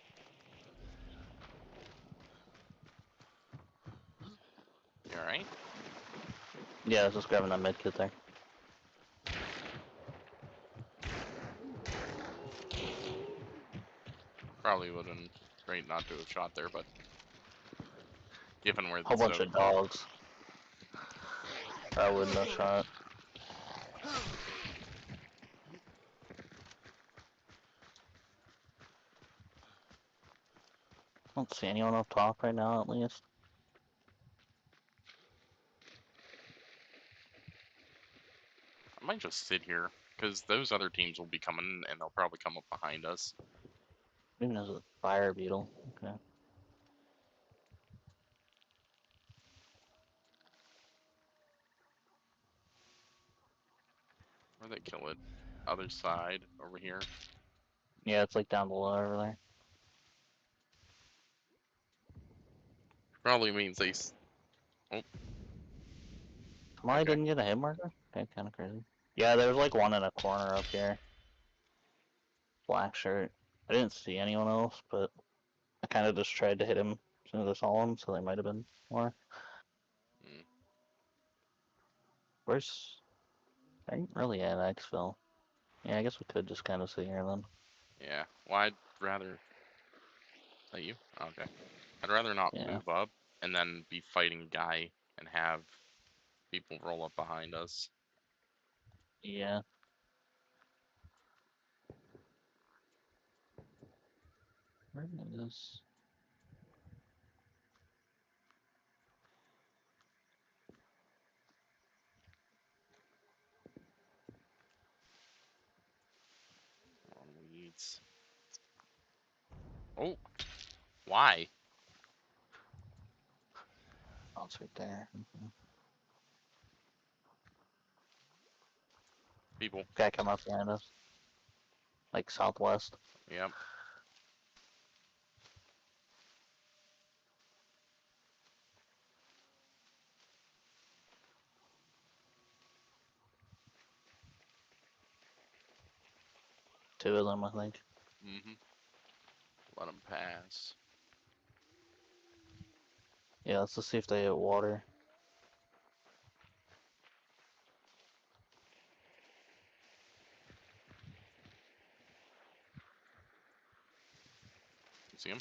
You alright? Yeah, I was just grabbing that med kit there. Probably would have been great not to have shot there, but given where Whole the bunch of dogs. I wouldn't have shot. I don't see anyone up top right now, at least. I might just sit here, because those other teams will be coming and they'll probably come up behind us. Even as a fire beetle. Okay. Where'd they kill it? Other side, over here. Yeah, it's like down below over there. Probably means they... Oh. Somebody didn't get a hit marker? Okay, kind of crazy. Yeah, there's like one in a corner up here. Black shirt. I didn't see anyone else, but I kind of just tried to hit him as soon as I saw him, so they might have been more. Hmm. Where's... I ain't really at Xville. Yeah, I guess we could just kind of sit here then. Yeah, well, I'd rather... Is that you? Okay. I'd rather not Yeah. move up and then be fighting a guy and have people roll up behind us. Yeah. Where is this? On weeds. Oh! Why? Oh, it's right there. People. Guy come up behind us. Like southwest. Yep. Two of them, I think. Mm-hmm. Let them pass. Yeah, let's just see if they hit water. See him?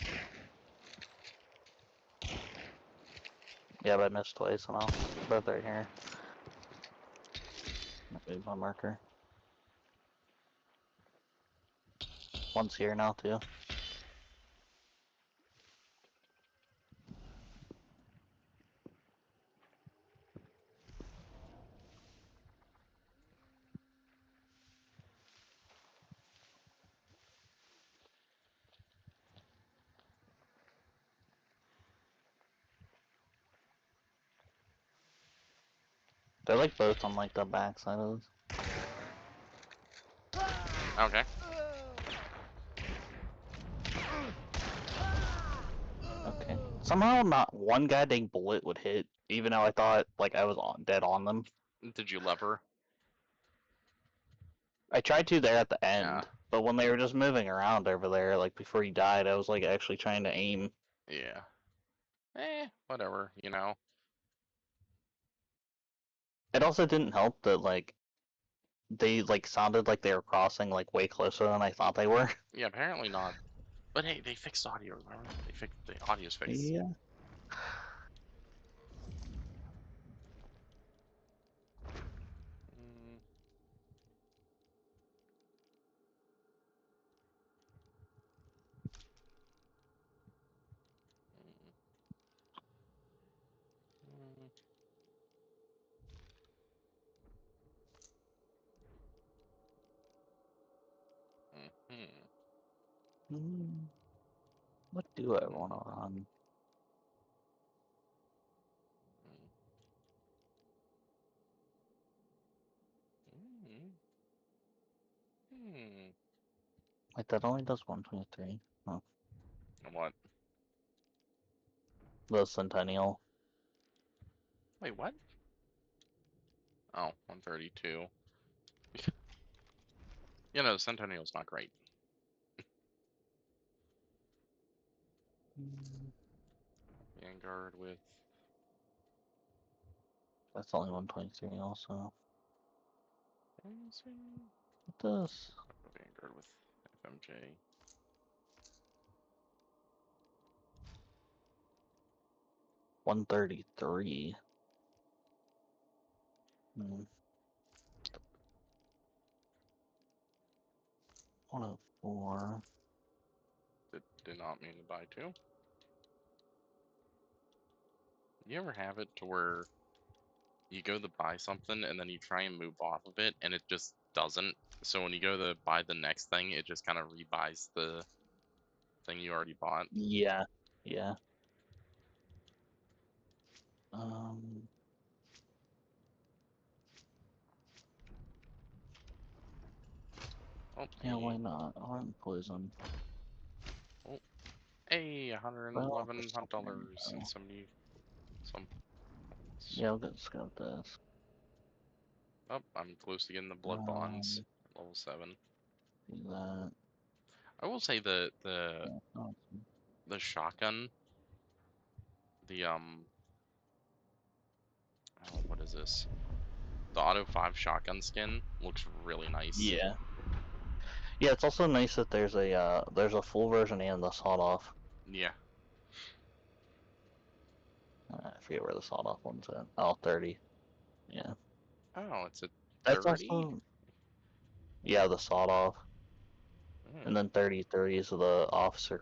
Yeah, but I missed twice and I'll both right here. Move my marker. One's here now too. They're like both on like the back side of this. Okay. Okay. Somehow not one goddamn bullet would hit, even though I thought like I was dead on them. Did you lever? I tried to there at the Yeah. end, but when they were just moving around over there, like before he died, I was like actually trying to aim. Yeah. Whatever, you know. It also didn't help that like they like sounded like they were crossing like way closer than I thought they were. Yeah, apparently not. But hey, they fixed audio, remember? They fixed the audio's fixed. Yeah. Mm, mm, mm, mm, Hmm, what do I want to run? mm, mm. Wait, that only does 123. Oh, What? the Centennial. Wait, what? Oh, 132. You know, the Centennial's not great. Hmm, Vanguard with that's only 123 also. Vanguard What does with FMJ. 133? Hmm. 104. Did not mean to buy two. You ever have it to where you go to buy something and then you try and move off of it and it just doesn't? So when you go to buy the next thing, it just kind of rebuys the thing you already bought. Yeah. Yeah. Um. Oh, Yeah. Why hey, not? I want poison. oh, hey, Well, there's something in $111 and though. 70 some. Yeah, I'll get scout this. Oh, I'm close to getting the blood bonds, Um. level 7. Do that. I will say the Yeah. Oh, the shotgun, the oh, what is this? The Auto 5 shotgun skin looks really nice. yeah. Yeah. It's also nice that there's a full version and the sawed off. Yeah. I forget where the sawed off one's at. Oh, 30. Yeah. Oh, it's a That's 30? also yeah the sawed off, and Hmm. then 30 is the officer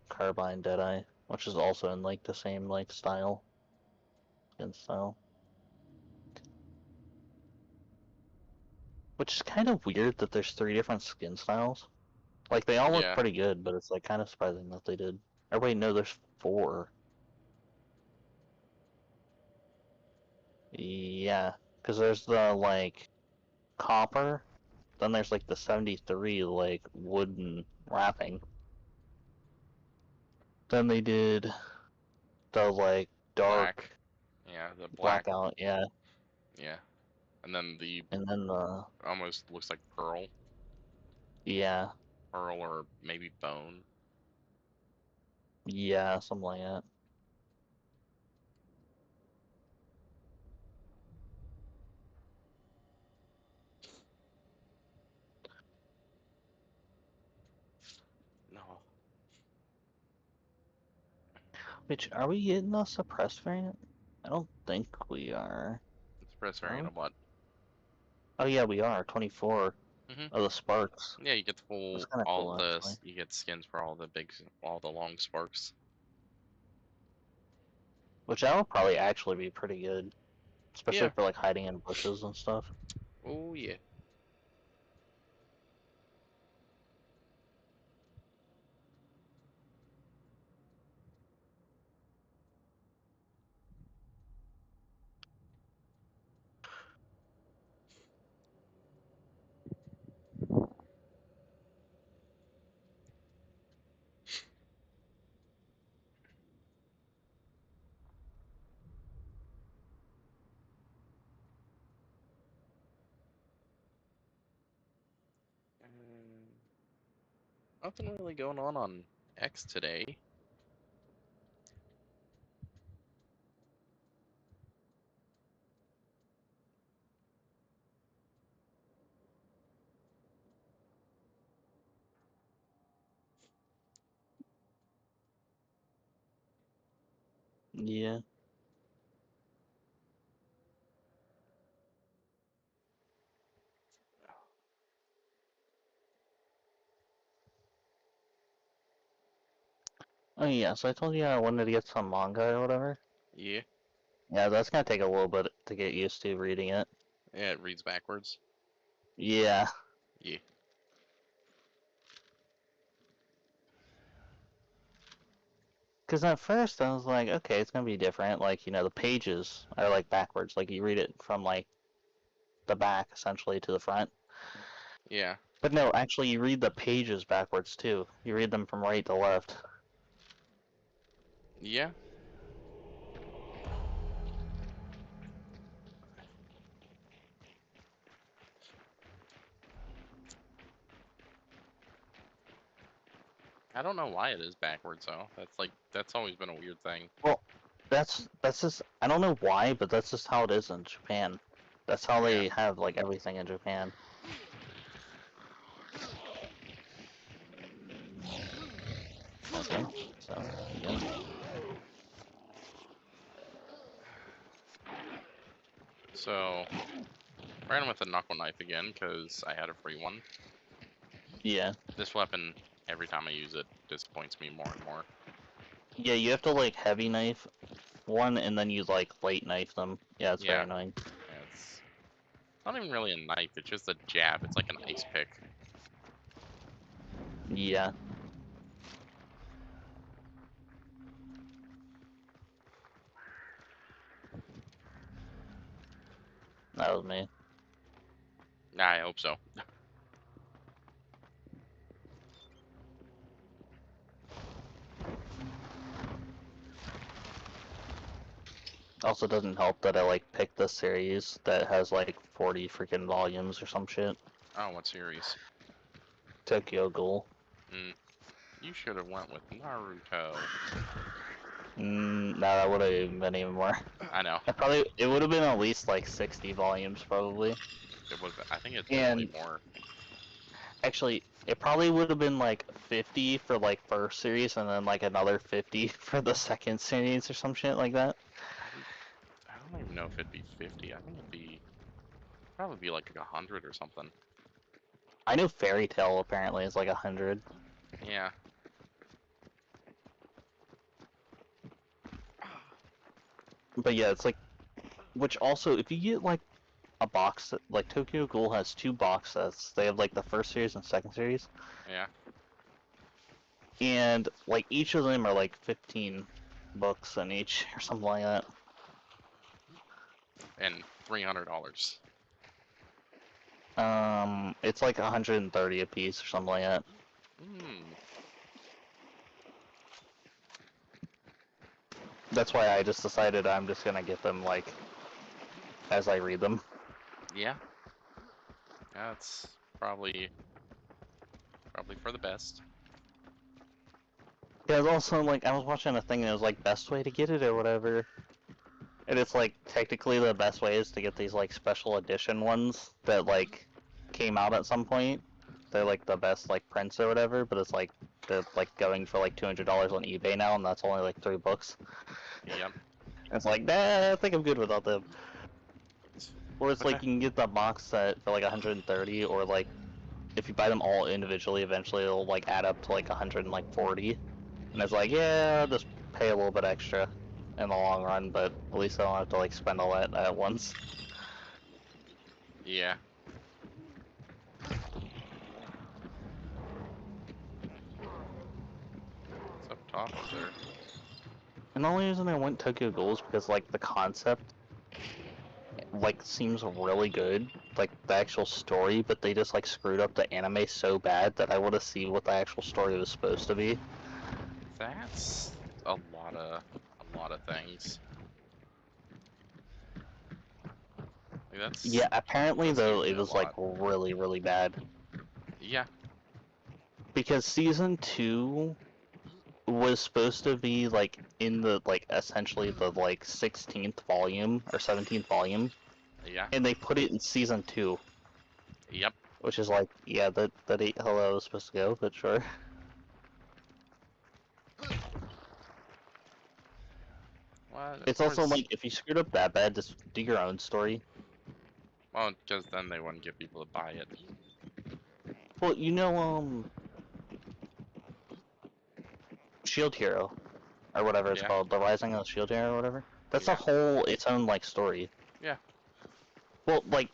carbine Deadeye, which is also in like the same like style, skin style. Which is kind of weird that there's three different skin styles. Like they all look Yeah. pretty good, but it's like kind of surprising that they did. Or wait, no, there's four. Yeah, because there's the like copper, then there's like the 73 like wooden wrapping. Then they did the like Black. dark Yeah, the black. blackout, yeah, Yeah. And then the and then the almost looks like pearl. yeah, Pearl or maybe bone. yeah, something like that. No. Which, are we getting a suppressed variant? I don't think we are. It's a press Are variant we? of what? Oh yeah, we are. 24 Hmm. of the Sparks. Yeah, you get the That's full, kind of all cool, the, actually. you get skins for all the long sparks. Which that would probably actually be pretty good. Especially Yeah. for like hiding in bushes and stuff. Oh yeah. Nothing really going on X today. Yeah. Oh yeah, so I told you I wanted to get some manga or whatever. Yeah. Yeah, that's gonna take a little bit to get used to reading it. Yeah, it reads backwards. Yeah. Yeah. Because at first I was like, okay, it's gonna be different. Like, the pages are like backwards. Like, you read it from like the back essentially to the front. Yeah. But no, actually, you read the pages backwards too. You read them from right to left. Yeah. I don't know why it is backwards though. That's always been a weird thing. Well, that's just, I don't know why, but that's just how it is in Japan. That's how Yeah. they have like everything in Japan. Okay, so yeah. So ran with a knuckle knife again because I had a free one. Yeah. This weapon, every time I use it, disappoints me more and more. Yeah, you have to like heavy knife one and then you like light knife them. Yeah, it's very Yeah. annoying. It's not even really a knife. It's just a jab. It's like an ice pick. Yeah, that was me. I hope so. Also doesn't help that I like picked this series that has like 40 freaking volumes or some shit. Oh, what series? Tokyo Ghoul. You should have went with Naruto. No, that would have been even more. I know. It would have been at least like 60 volumes probably. It would. I think it's been way And more. actually, it probably would have been like 50 for like first series and then like another 50 for the second series or some shit like that. I don't even know if it'd be 50. I think it'd be probably be like 100 or something. I know Fairy Tail apparently is like 100. Yeah. But yeah, it's like, which also, if you get like a box, like Tokyo Ghoul has two box sets. They have like the first series and second series, Yeah. and like each of them are like 15 books in each or something like that. And $300. It's like 130 a piece or something like that. Hmm. That's why I just decided I'm just gonna get them like as I read them. Yeah. That's probably for the best. Yeah, it's also like I was watching a thing that was like best way to get it or whatever. And it's like technically the best way is to get these like special edition ones that like came out at some point. They're like the best like prints or whatever, but it's like they're like going for like $200 on eBay now, and that's only like 3 books. Yep. It's like, nah, I think I'm good without them. Or it's But like you can get the box set for like 130, or like if you buy them all individually, eventually it'll like add up to like 140. And it's like, yeah, I'll just pay a little bit extra in the long run, but at least I don't have to like spend all that at once. yeah. It's up top up there. And the only reason I went Tokyo Ghoul is because like the concept like seems really good, like the actual story, but they just like screwed up the anime so bad that I want to see what the actual story was supposed to be. That's a lot of things. Like Yeah, apparently that's though it usually a was like lot. really, really bad. Yeah. Because season 2 was supposed to be like in the like essentially the like 16th volume or 17th volume, Yeah. and they put it in season 2, Yep. which is like, yeah, that ain't how that was supposed to go, but sure. Well, of It's also course. like if you screwed up that bad, just do your own story. Well, because then they wouldn't get people to buy it. Well, you know, Shield Hero, or whatever it's Yeah. called, the Rising of the Shield Hero, or whatever. That's a Yeah. whole its own like story. Yeah. Well, like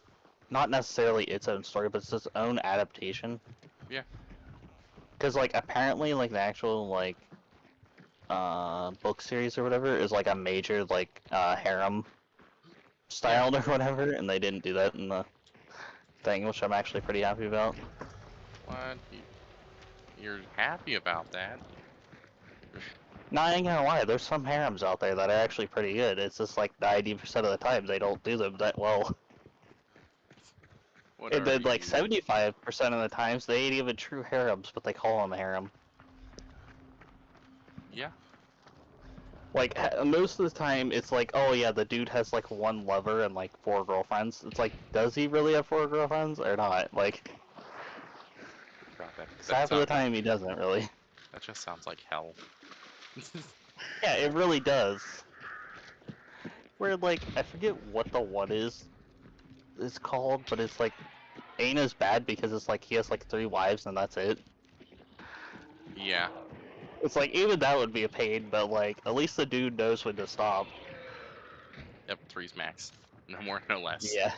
not necessarily its own story, but it's its own adaptation. Yeah. Because like apparently like the actual like book series or whatever is like a major like harem styled or whatever, and they didn't do that in the thing, which I'm actually pretty happy about. What? You're happy about that? No, I ain't gonna lie, there's some harems out there that are actually pretty good. It's just like 90% of the time they don't do them that well. What And are then like you? 75% of the times they ain't even true harems, but they call them a harem. Yeah. Like most of the time it's like, oh yeah, the dude has like one lover and like 4 girlfriends. It's like, does he really have 4 girlfriends or not? Like, God, 'cause half of the time he doesn't really. that just sounds like hell. Yeah, it really does. Where like I forget what the one is called, but it's like ain't as bad because it's like he has like 3 wives and that's it. Yeah. It's like even that would be a pain, but like at least the dude knows when to stop. Yep. Three's max. No more, no less. Yeah.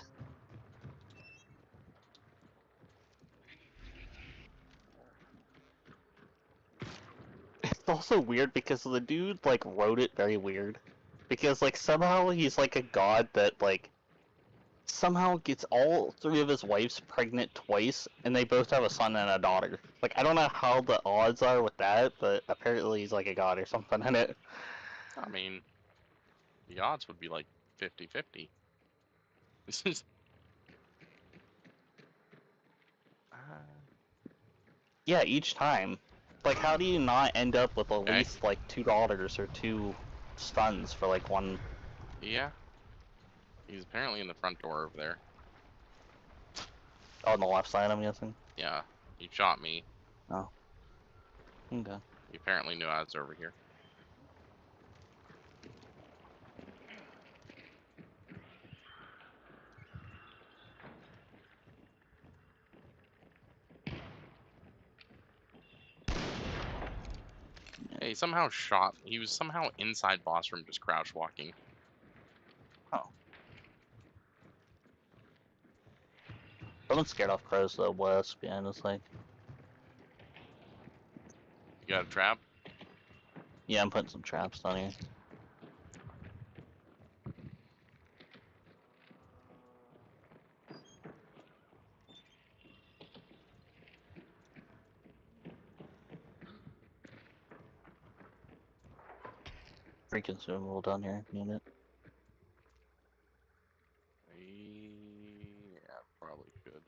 It's also weird because the dude like wrote it very weird. Because like somehow he's like a god that like somehow gets all 3 of his wives pregnant twice, and they both have a son and a daughter. Like I don't know how the odds are with that, but apparently he's like a god or something in it. I mean, the odds would be like 50-50. uh, Yeah, each time. Like how do you not end up with at okay. least like 2 daughters or 2 sons for like one? Yeah. He's apparently in the front door over there. On the left side, I'm guessing. Yeah. He shot me. Oh. Okay. He apparently knew I was over here. Yeah, he somehow shot. He was somehow inside boss room just crouch walking. Oh. I'm scared off crows though, West behind us like. You got a trap? Yeah, I'm putting some traps down here. Free consumable down here if you need it. Yeah, probably could.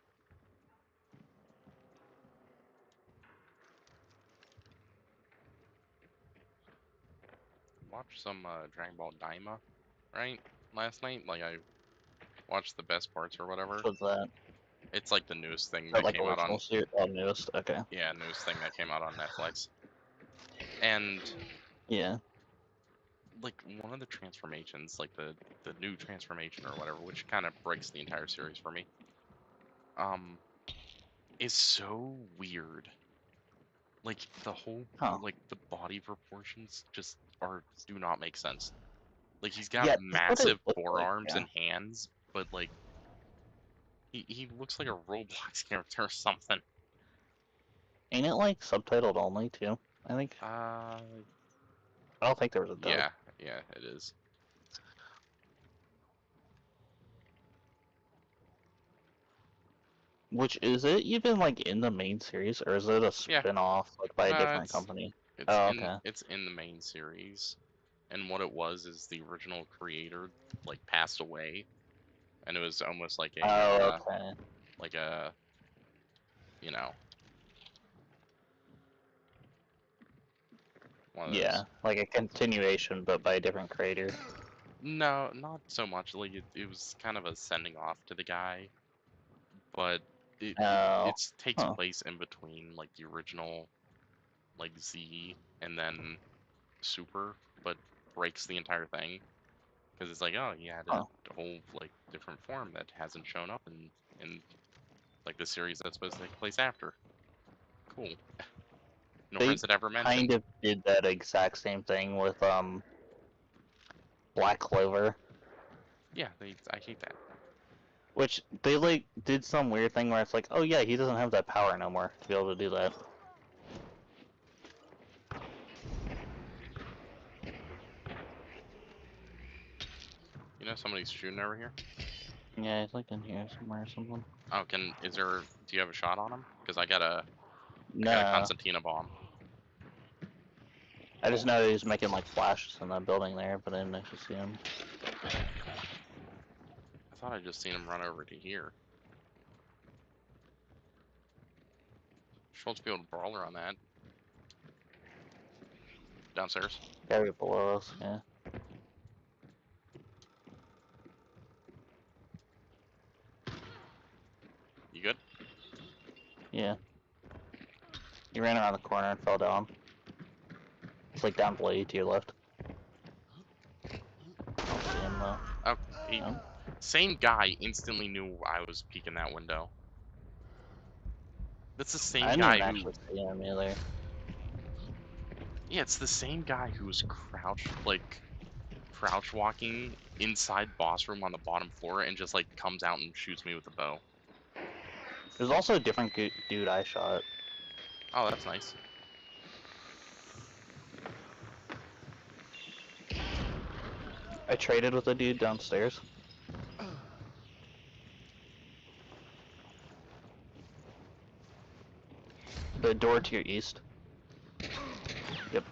Watch some Dragon Ball Daima, right? Last night, like I watched the best parts or whatever. What's that? It's like the newest thing That that like came out on. original series? Oh, newest. Okay. Yeah, newest thing that came out on Netflix. And Yeah. like one of the transformations, like the new transformation or whatever, which kind of breaks the entire series for me, is so weird. Like the whole Huh. like the body proportions just do not make sense. Like he's got Yeah, that's what it massive looked like. forearms Yeah. and hands, but like he looks like a Roblox character or something. Ain't it like subtitled only too? I think. Uh, I don't think there was a dub. yeah, yeah, it is. Which is it even like in the main series, or is it a Yeah, spin-off like by a no, different company? it's Oh, in okay. it's in the main series, and what it was is the original creator like passed away, and it was almost Oh, okay. like a you know one of Yeah, those. like a continuation, but by a different creator. No, not so much. Like it was kind of a sending off to the guy, but Oh, it takes huh. place in between like the original like Z and then Super, but breaks the entire thing because it's like, oh, he had Huh. a whole like different form that hasn't shown up in like the series that's supposed to take place after. Cool. Nor They is it ever kind mentioned. of did that exact same thing with Black Clover, Yeah, I hate that. which they like did some weird thing where it's like, oh yeah, he doesn't have that power no more to be able to do that. You know, somebody's shooting over here. Yeah, it's like in here somewhere or something. Oh, do you have a shot on him? Because I got a No, concertina bomb. I just know he was making like flashes in that building there, but I didn't actually see him. I thought I just seen him run over to here. Schultz field brawler on that. Downstairs. Gotta be below us, yeah. You good? Yeah. He ran around the corner and fell down. It's like down below you to your left. I don't see him though. Oh, he No? same guy instantly knew I was peeking that window. That's the I same didn't guy even who actually see him either. yeah, it's the same guy who was crouch walking inside boss room on the bottom floor and just like comes out and shoots me with a bow. There's also a different dude I shot. Oh, that's nice. I traded with a dude downstairs. The door to your east. Yep.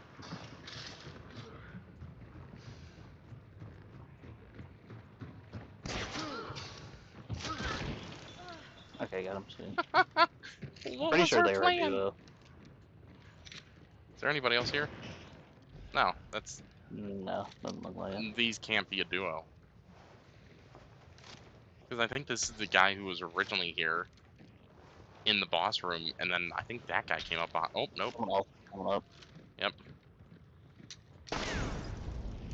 Okay, got him soon. What Pretty was sure our they were a plan? duo. Is there anybody else here? No, No, doesn't look like it. these can't be a duo. Because I think this is the guy who was originally here in the boss room, and then I think that guy came up on. Oh, nope. Someone else coming up. Yep.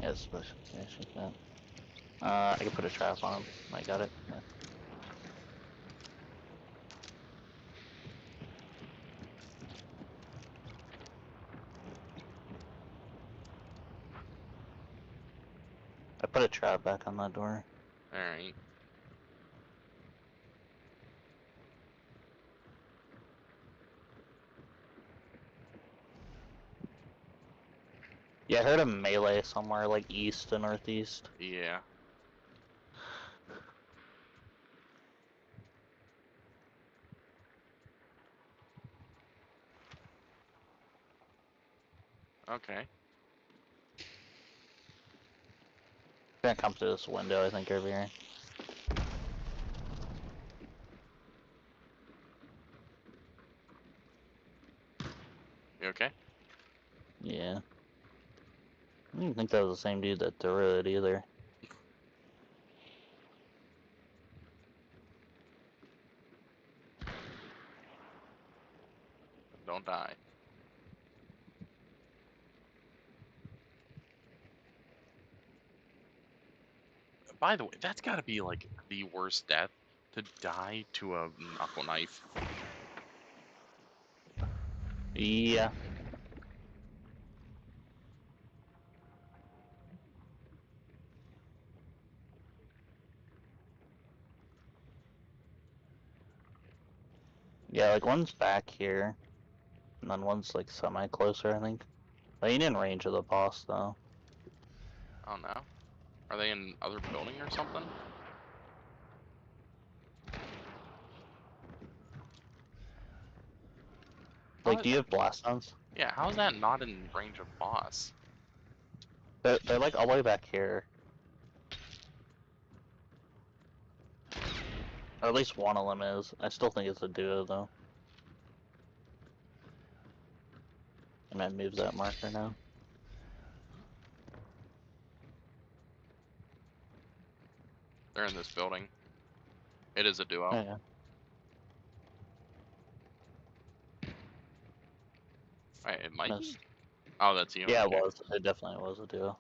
Yeah, special. Yeah, she can. I can put a trap on him. I got it. Yeah. I put a trap back on that door. Alright. Yeah, I heard a melee somewhere, like east and northeast. Yeah. Okay. Gonna come through this window, I think, over here. You okay? Yeah. I didn't think that was the same dude that threw it either. Don't die. By the way, that's gotta be like the worst death, to die to a knuckle knife. Yeah. Yeah, like one's back here, and then one's like semi-closer, I think. They ain't in range of the boss, though. Oh no. Are they in other building or something? Like, do you have blast zones? Yeah, how is that not in range of boss? They're like all the way back here. Or at least one of them is. I still think it's a duo, though. And I move that marker now. They're in this building. It is a duo. Oh, yeah. Wait, it might be? Missed. Oh, that's you? Yeah, Okay. it was. It definitely was a duo.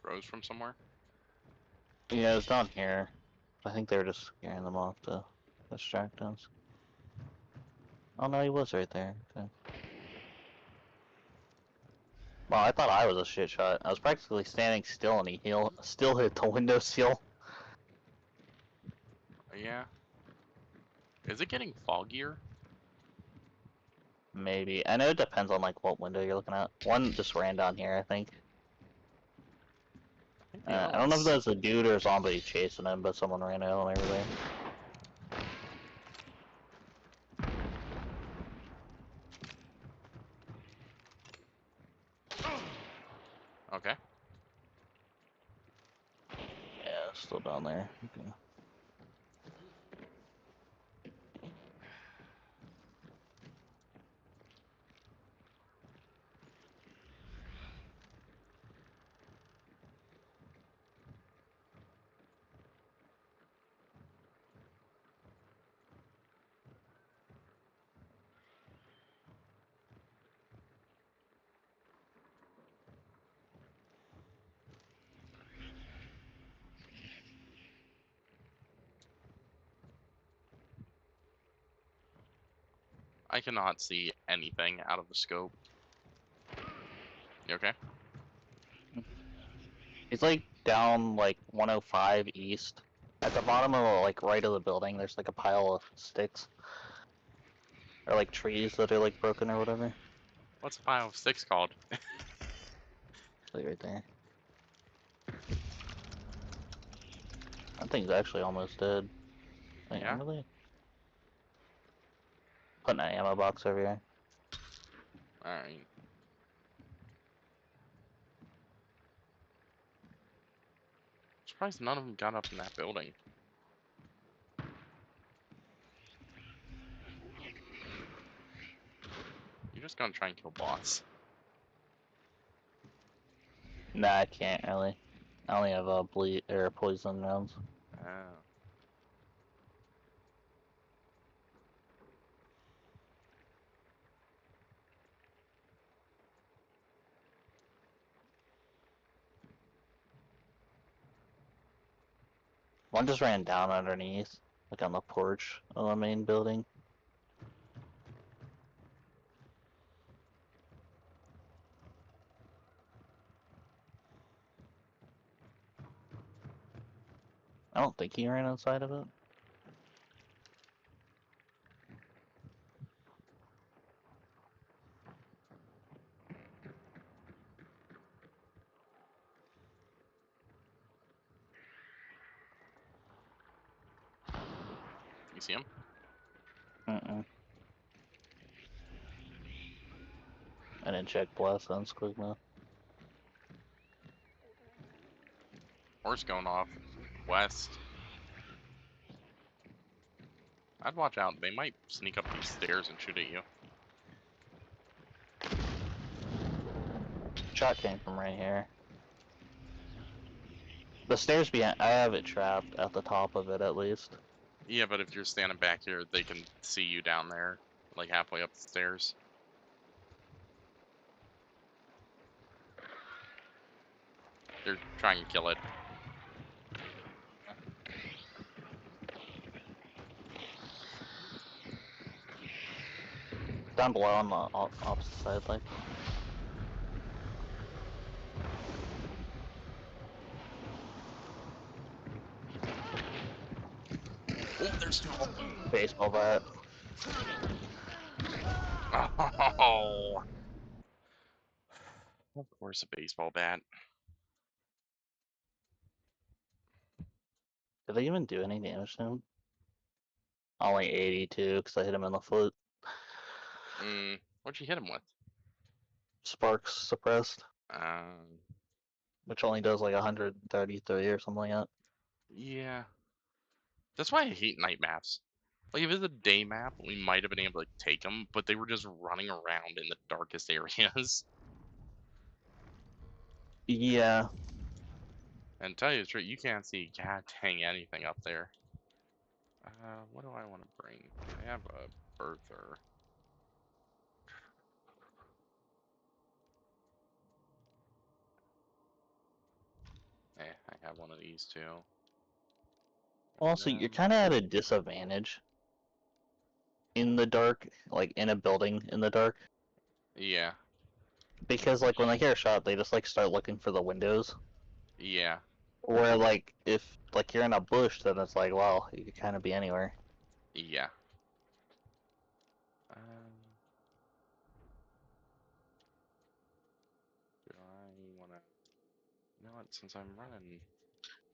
Rose from somewhere? Yeah, it was down here. I think they were just scaring them off to distract us. Oh no, he was right there. Okay. Well, I thought I was a shit shot. I was practically standing still and he still hit the window sill. Yeah. Is it getting foggier? Maybe. I know it depends on like what window you're looking at. One just ran down here, I think. I think the other I don't know if one's... that's a dude or a zombie chasing him, but someone ran out on over there. Okay. Yeah, still down there. Okay. I cannot see anything out of the scope. You okay? He's like down like 105 east. At the bottom of like right of the building, there's like a pile of sticks. Or like trees that are like broken or whatever. What's a pile of sticks called? Like right there. That thing's actually almost dead. Wait, Yeah? really? Putting an ammo box over here. Alright. Surprised none of them got up in that building. You're just gonna try and kill boss. Nah, I can't really. I only have bleed or poison rounds. Oh. One just ran down underneath, like on the porch of the main building. I don't think he ran outside of it. You see him? Mm-mm. I didn't check blast zones quick enough. Horse going off. West. I'd watch out. They might sneak up these stairs and shoot at you. Shot came from right here. The stairs behind, I have it trapped at the top of it at least. Yeah, but if you're standing back here, they can see you down there, like halfway up the stairs. They're trying to kill it. Down below on the opposite side, like. Oh, there's two of them. Baseball bat. Oh, of course, a baseball bat. Did they even do any damage to him? Only 82, because I hit him in the foot. What'd you hit him with? Sparks suppressed, Um, which only does like 133 or something like that. yeah. That's why I hate night maps. Like, if it's a day map, we might have been able to take them, but they were just running around in the darkest areas. Yeah. And to tell you the truth, you can't see god dang anything up there. What do I want to bring? I have a birther. I have one of these too. And Also, you're then, kind of at a disadvantage in the dark, like in a building in the dark, yeah, because like when they hear a shot, they just like start looking for the windows. yeah, Where like if like you're in a bush, then it's like, well, you could kind of be anywhere. yeah. Do I want to? You know what? Since I'm running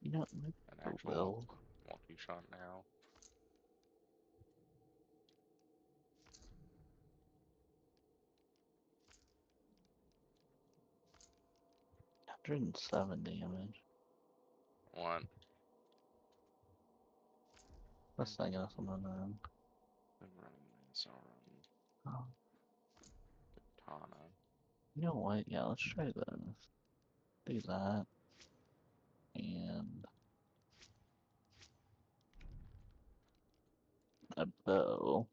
You know, maybe an I actual will. multi-shot now, 107 damage. one. Let's not get something on. I'm running this. I'll run Oh, Katana. you know what? Yeah, let's try this. Do that. And a bow.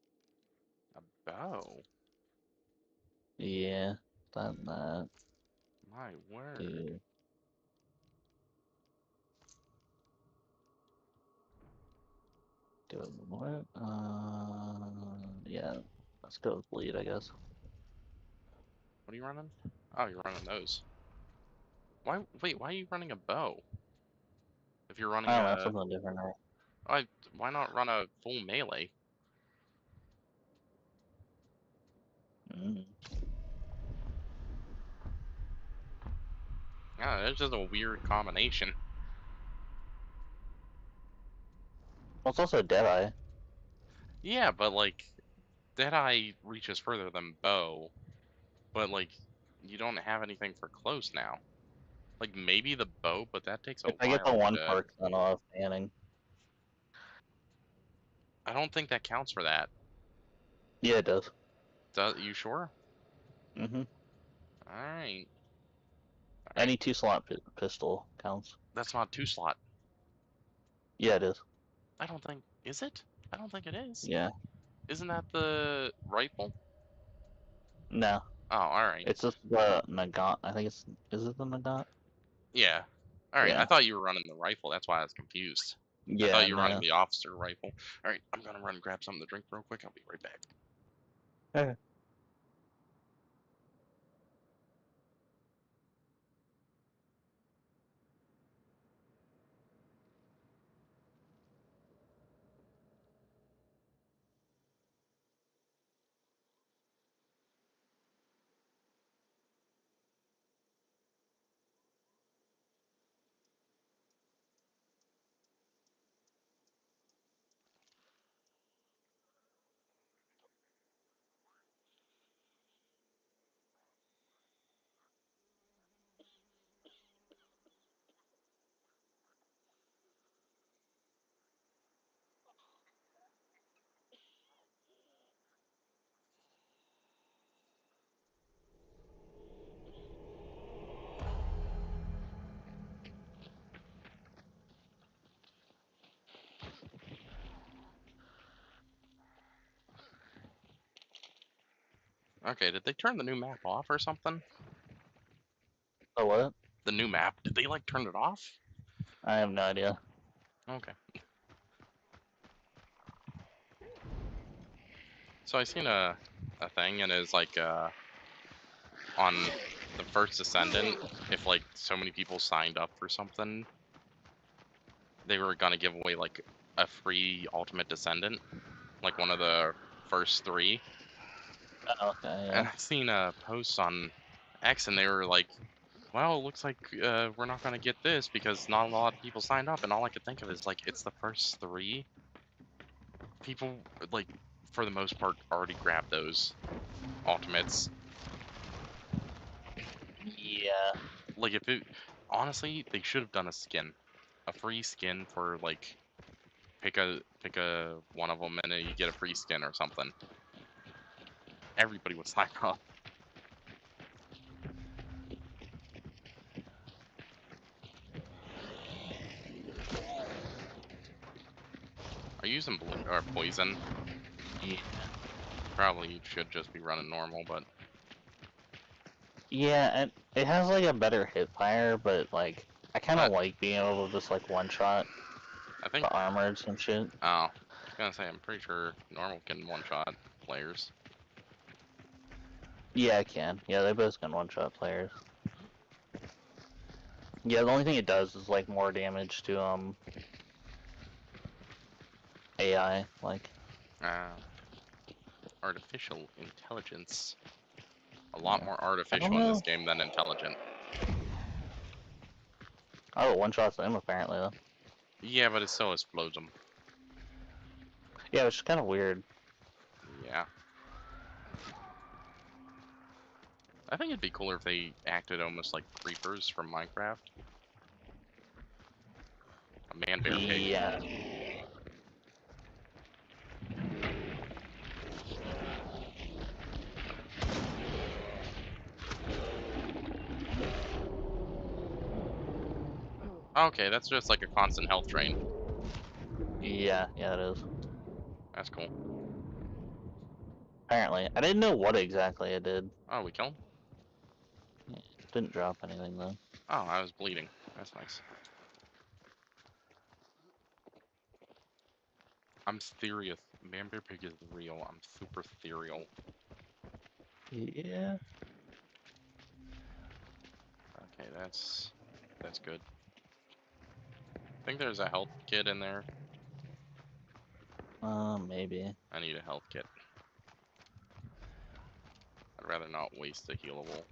A bow. Yeah, that. My word. Do it more. Yeah. Let's go with bleed, I guess. What are you running? Oh, you're running those. Why? Wait, why are you running a bow? If you're running I don't know, a, something different. Right? why not run a full melee? Mm. Yeah, it's just a weird combination. Well, it's also Deadeye. Yeah, but like, Deadeye reaches further than bow, but like, you don't have anything for close now. Like maybe the bow, but that takes a If I get the while one to. perk, then I'll have fanning. I don't think that counts for that. Yeah, it does. You sure? Mm-hmm. All right. All right. Any two-slot pistol counts. That's not two slot. Yeah, it is. I don't think. Is it? I don't think it is. Yeah. Isn't that the rifle? No. Oh, all right. It's just the Nagant. I think it's. Is it the Nagant? Yeah. All right. I Yeah. thought you were running the rifle. That's why I was confused. I Yeah, thought you were running no. the officer rifle. All right. I'm gonna run and grab something to drink real quick. I'll be right back. Okay. Okay, did they turn the new map off or something? Oh, what? The new map, did they like turn it off? I have no idea. Okay. So I seen a thing, and it's like on the first Ascendant, if like so many people signed up for something, they were gonna give away like a free Ultimate Descendant, like one of the first 3. Oh, okay, yeah. And I seen a post on X, and they were like, "Well, it looks like we're not gonna get this because not a lot of people signed up." And all I could think of is like, it's the first 3. People like, for the most part, already grabbed those ultimates. Yeah. Like, if it honestly, they should have done a free skin for like, pick a one of them, and then you get a free skin or something. Everybody would sign up. Are you using blue or poison? Yeah. Probably should just be running normal, but Yeah, and it has like a better hip fire, but like I kind of like being able to just like one shot I think. the armors and shit. Oh, I was gonna say, I'm pretty sure normal can one-shot players. Yeah, I can. Yeah, they both can one shot players. Yeah, the only thing it does is like more damage to AI, like. Uh, artificial intelligence. A lot Yeah. more I don't artificial in this know. game than intelligent. Oh, one shots them apparently though. Yeah, but it still explodes them. Yeah, which is kind of weird. Yeah. I think it'd be cooler if they acted almost like creepers from Minecraft. A man, bear, pig. Yeah. Okay, that's just like a constant health drain. Yeah, yeah, it is. That's cool. Apparently, I didn't know what exactly it did. Oh, we killed him? Yeah, didn't drop anything though. Oh, I was bleeding. That's nice. I'm serious. Man, bear, pig is real. I'm super ethereal. Yeah. Okay, that's good. I think there's a health kit in there. Maybe. I need a health kit. I'd rather not waste a healable.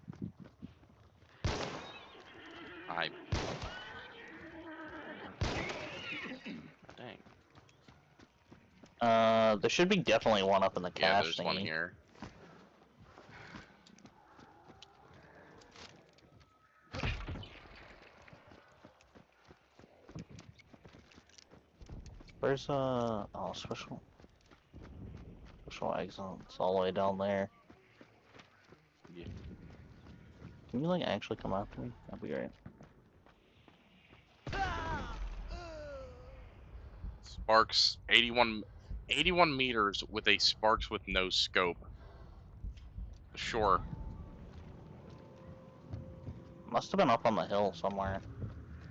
Dang. There should be definitely one up in the Yeah, cache there's one thingy. here. Where's oh, special exit? It's all the way down there. Yeah. Can you like actually come after me? That'd be great. Sparks, 81 meters with a Sparks with no scope. Sure. Must have been up on the hill somewhere.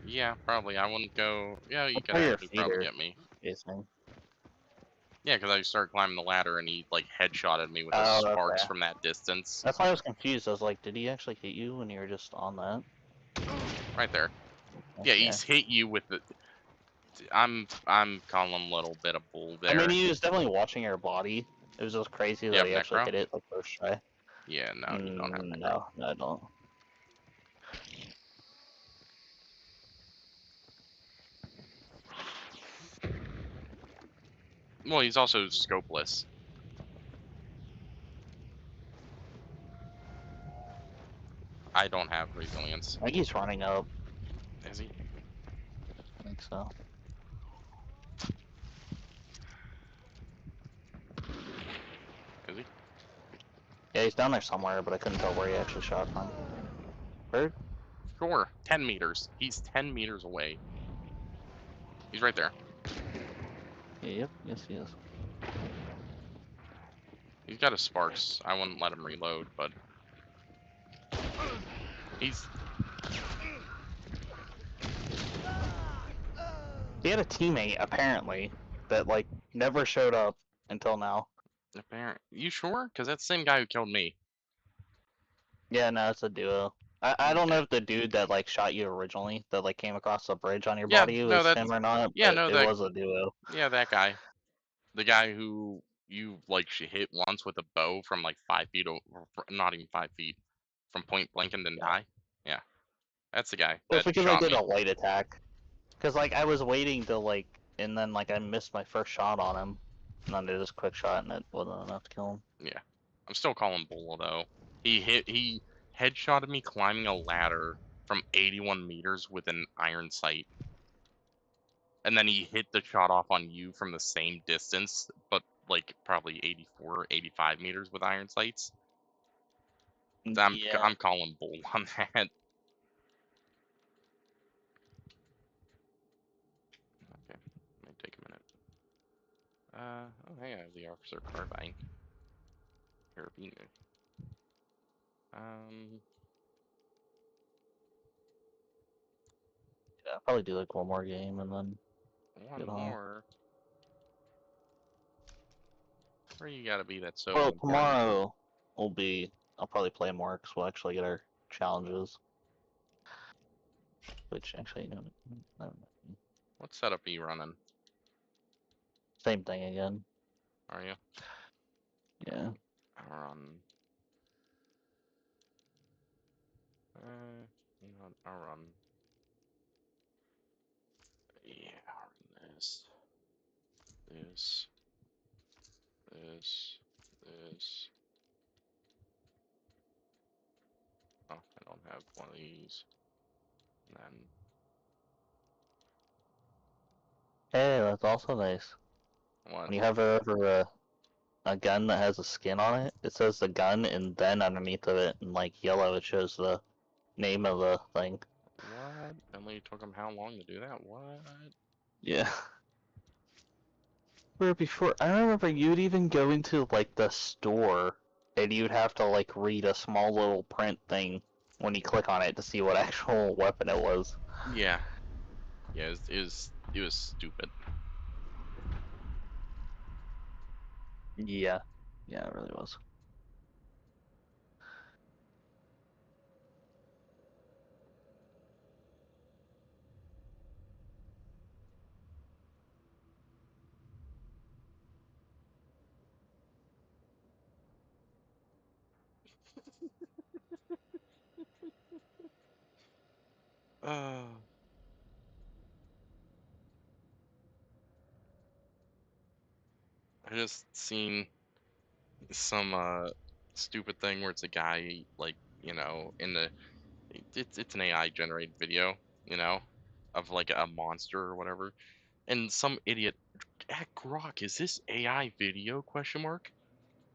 Yeah, probably. I wouldn't go. Yeah, you That's could where your actually feet probably are get me. facing. Yeah, because I started climbing the ladder and he like headshotted me with a Oh, Sparks okay. from that distance. That's why I was confused. I was like, did he actually hit you when you were just on that? Right there. Yeah, he's hit you with the. I'm calling him a little bit of bull there. I mean, he was definitely watching your body. It was just crazy You that have he actually Necro? hit it the first try. Yeah, no, you don't have Necro. No, I don't. Well, he's also scopeless. I don't have resilience. I think he's running up. Is he? I think so. Is he? Yeah, he's down there somewhere, but I couldn't tell where he actually shot from. Where? Sure. 10 meters. He's 10 meters away. He's right there. Yep, yes he is. He's got his sparks. I wouldn't let him reload, but he's He had a teammate apparently that like never showed up until now. apparent. You sure? Because that's the same guy who killed me. Yeah, no, it's a duo. I don't know Okay. if the dude that like shot you originally that like came across the bridge on your Yeah, body no, was that's him or not, yeah, but no, it that was a duo. yeah, that guy, the guy who you like hit once with a bow from like 5 feet, not even 5 feet, from point blank and didn't Yeah. die. Yeah, that's the guy Well, it's that because I shot did me. a light attack. Cause like I was waiting to like, and then like I missed my first shot on him, and then I just quick shot and it wasn't enough to kill him. Yeah, I'm still calling bull though. He headshotted me climbing a ladder from 81 meters with an iron sight. And then he hit the shot off on you from the same distance, but like probably 84, 85 meters with iron sights. Yeah. I'm calling bull on that. Okay, might take a minute. Oh hey, I have the officer carbine. Carabiner. Um, Yeah, I'll probably do like one more game and then one get home. more. Where you gotta be that's so Well, important? tomorrow will be. I'll probably play more because we'll actually get our challenges. Which actually, no, no, What setup are you running? same thing again. Are you? Yeah. I run. You know what? I'll run. Yeah, I'll run this, this, this. Oh, I don't have one of these. And then Hey, that's also nice. what? When you have a gun that has a skin on it, it says the gun, and then underneath of it in like yellow, it shows the name of the thing. What? And it took them how long to do that? What? Yeah. Where before, I remember you'd even go into like the store, and you'd have to like read a small little print thing when you click on it to see what actual weapon it was. Yeah. Yeah, it was stupid. Yeah. Yeah, it really was. Uh, I just seen some stupid thing where it's a guy like, in the it's an AI generated video, you know, of like a monster or whatever. And some idiot at Grok, is this AI video question mark?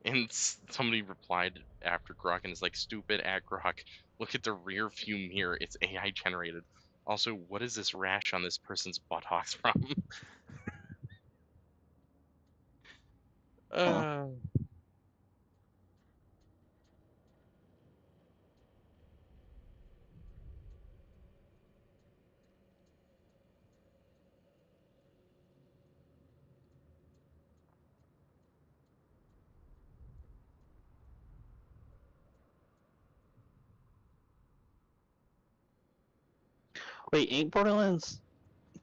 And somebody replied after Grok and is like, stupid at Grok, look at the rear view mirror, it's AI generated. Also, what is this rash on this person's buttocks from? Huh. uh, Wait, ain't Borderlands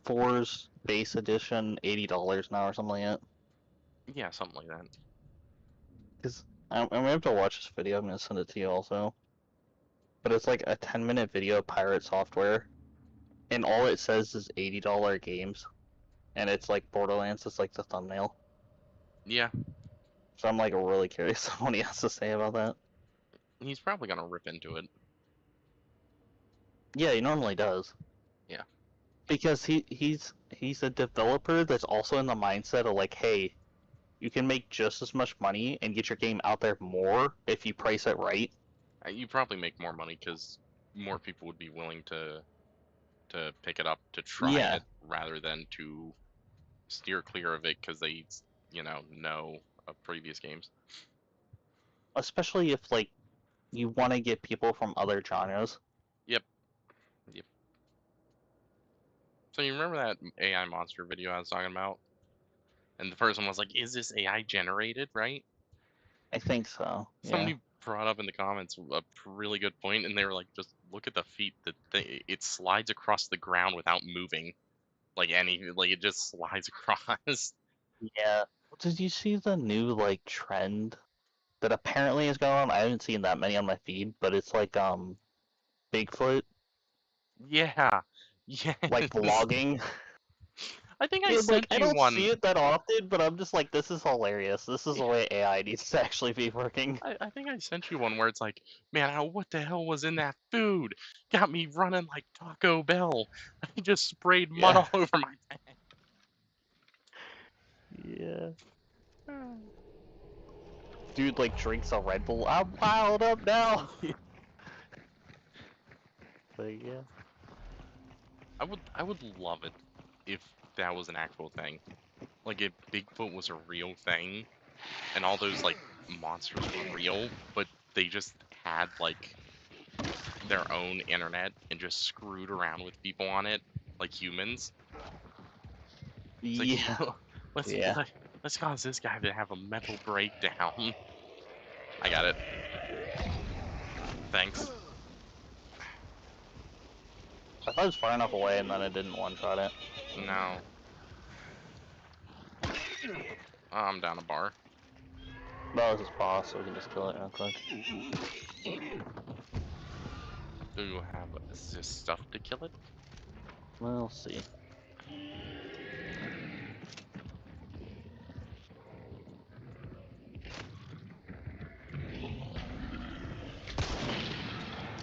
4's base edition $80 now or something like that? yeah, something like that. Because I'm gonna have to watch this video. I'm gonna send it to you also. But it's like a 10-minute video pirate software, and all it says is $80 games, and it's like Borderlands. It's like the thumbnail. Yeah, So I'm like really curious what he has to say about that. he's probably gonna rip into it. Yeah, he normally does. Yeah. Because he's a developer that's also in the mindset of like, hey, you can make just as much money and get your game out there more if you price it right. You probably make more money because more people would be willing to pick it up to try Yeah, it rather than to steer clear of it because they know of previous games. especially if like you want to get people from other genres. Yep. Yep. So you remember that AI monster video I was talking about? And the person was like, "Is this AI generated?" Right? I think so. Yeah. Somebody brought up in the comments a really good point, and they were like, "Just look at the feet. It slides across the ground without moving, like it just slides across." Yeah. Did you see the new like trend that apparently is going on? I haven't seen that many on my feed, but it's like Bigfoot, Yeah. like Yes. vlogging. I think I It, like sent I you don't one. see it that often, but I'm just like, this is hilarious. This is Yeah, the way AI needs to actually be working. I think I sent you one where it's like, man, what the hell was in that food? Got me running like Taco Bell. I just sprayed mud Yeah. all over my Yeah. pants. Dude like drinks a Red Bull. I'm wild up now. But yeah. I would love it if that was an actual thing. Like if Bigfoot was a real thing and all those like monsters were real, but they just had like their own internet and just screwed around with people on it like humans. It's like Yeah. let's Yeah. let, let's cause this guy to have a mental breakdown. I got it. Thanks. I thought it was far enough away and then I didn't one-shot it. No. I'm down a bar. That was his boss, so we can just kill it real quick. Do you have this stuff to kill it? We'll see.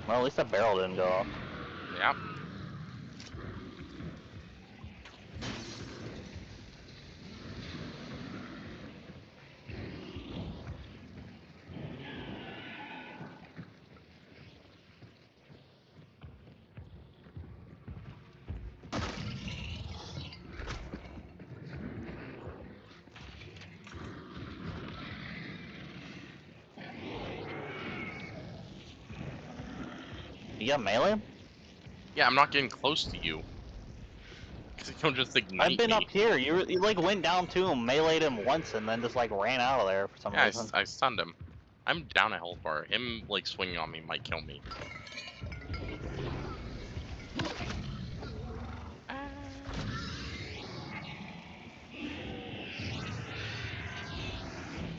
Well, at least that barrel didn't go off. Yeah. You got melee? Yeah, I'm not getting close to you. Because you don't just I've ignite been me. up here. You like went down to him, meleeed him once, and then just like ran out of there for some Yeah, reason. I stunned him. I'm down a health bar. Him, like, swinging on me might kill me.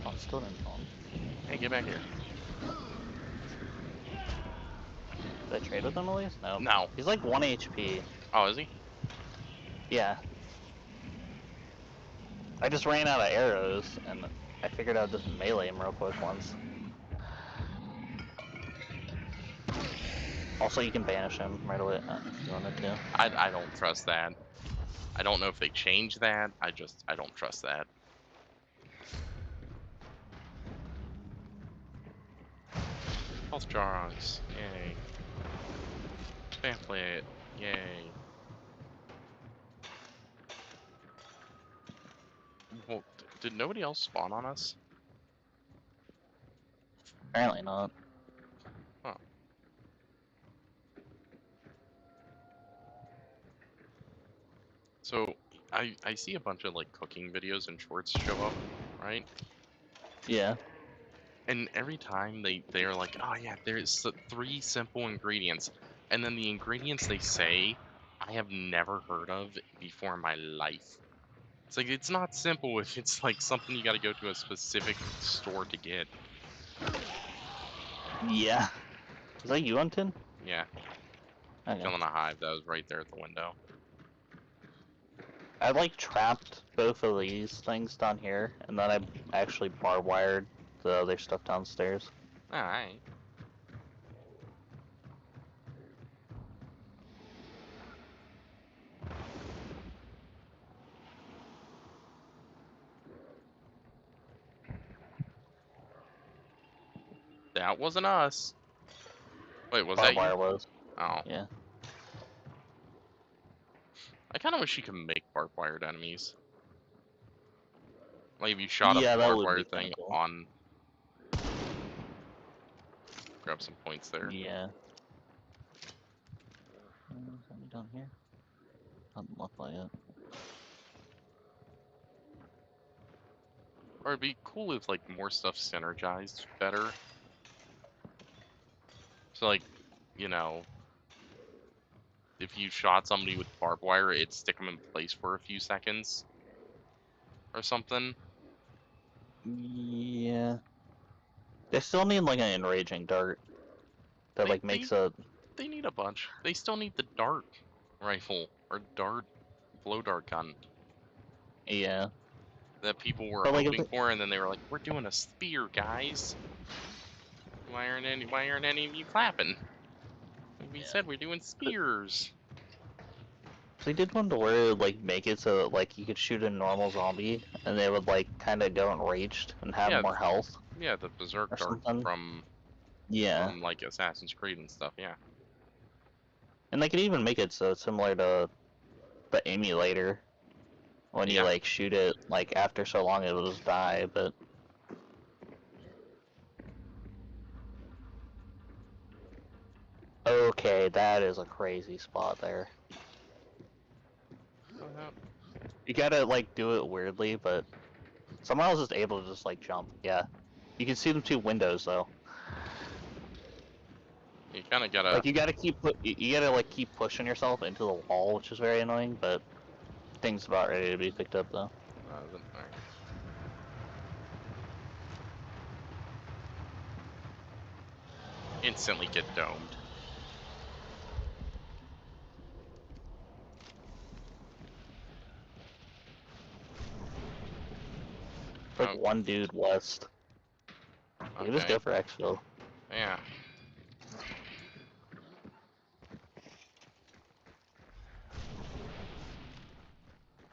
Oh, still didn't kill him. Hey, get back here. Did I trade with him at least? No. No. He's like 1 HP. Oh, is he? Yeah. I just ran out of arrows, and I figured I'd just melee him real quick once. Also, you can banish him right away if you wanted to. I don't trust that. I don't know if they changed that. I don't trust that. Health jars. Yay. Pamphlet. Yay. Well, did nobody else spawn on us? Apparently not. Huh. So, I see a bunch of, like, cooking videos and shorts show up, right? Yeah. And every time they're like, oh yeah, there's 3 simple ingredients, and then the ingredients they say I have never heard of before in my life. It's like it's not simple if it's like something you got to go to a specific store to get. Yeah. Is that you on 10? Yeah, Okay. killing a hive that was right there at the window. I like trapped both of these things down here, and then I actually barbed wired the other stuff downstairs. All right. That wasn't us. Wait, was that Barbed you? wire was. Oh, Yeah. I kind of wish you could make barbed wired enemies. Like if you shot a Yeah, that barbed would wire be kind thing of cool. on grab some points there. Yeah. Something down here? Doesn't look like it. Or it'd be cool if like more stuff synergized better. So like, you know, if you shot somebody with barbed wire, it'd stick them in place for a few seconds or something. Yeah. They still need like an enraging dart that They like makes a. they need a bunch. They still need the dart rifle or dart blow dart gun Yeah. that people were But like if hoping for, and then they were like, "We're doing a spear, guys. Why aren't any of you clapping? We said we're doing spears." they did one to where it would, like make it so that, like you could shoot a normal zombie and they would like kind of go enraged and have Yeah, more health yeah, the berserk or dart something. from Yeah. like Assassin's Creed and stuff. Yeah. And they could even make it so it's similar to the emulator when you Yeah. like shoot it like after so long it'll just die, but okay, that is a crazy spot there. You gotta like do it weirdly, but someone else is able to just like jump. Yeah. You can see them two windows though. You kind of gotta. Like you gotta you gotta like keep pushing yourself into the wall, which is very annoying, but thing's about ready to be picked up though. Alright. Instantly get domed. Like Oh, one dude west. You just okay. go for exfil. Yeah.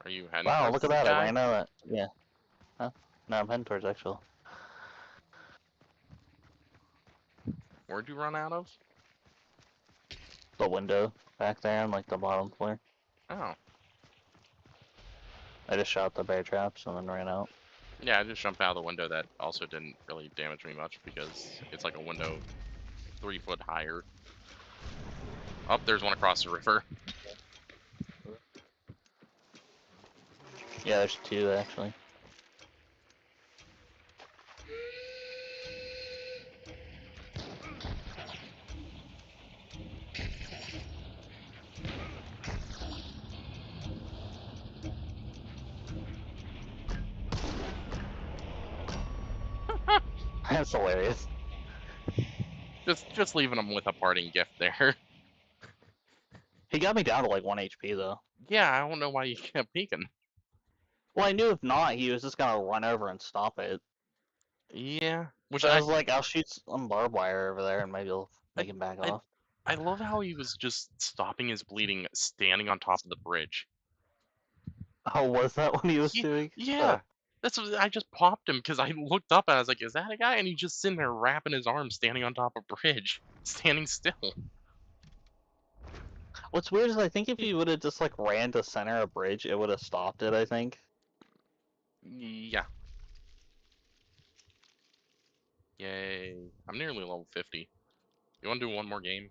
Are you heading Wow, towards look at this that! I guy? ran out of that. Yeah. Huh? No, I'm heading towards exfil. Where'd you run out of? The window back there on like the bottom floor. Oh. I just shot the bear traps and then ran out. Yeah, I just jumped out of the window. That also didn't really damage me much because it's like a window 3 foot higher. Oh, there's one across the river. Yeah, there's two actually. That's hilarious. Just leaving him with a parting gift there. He got me down to like 1 HP though. Yeah, I don't know why you kept peeking. Well, I knew if not, he was just gonna run over and stop it. Yeah, which So I was like, I'll shoot some barbed wire over there and maybe it'll I make him back I off. I love how he was just stopping his bleeding, standing on top of the bridge. Oh, was that what he was Yeah, doing? yeah. That's what, I just popped him because I looked up and I was like, "Is that a guy?" And he's just sitting there wrapping his arms, standing on top of a bridge, standing still. What's weird is I think if he would have just like ran to center a bridge, it would have stopped it, I think. Yeah. Yay! I'm nearly level 50. You want to do one more game,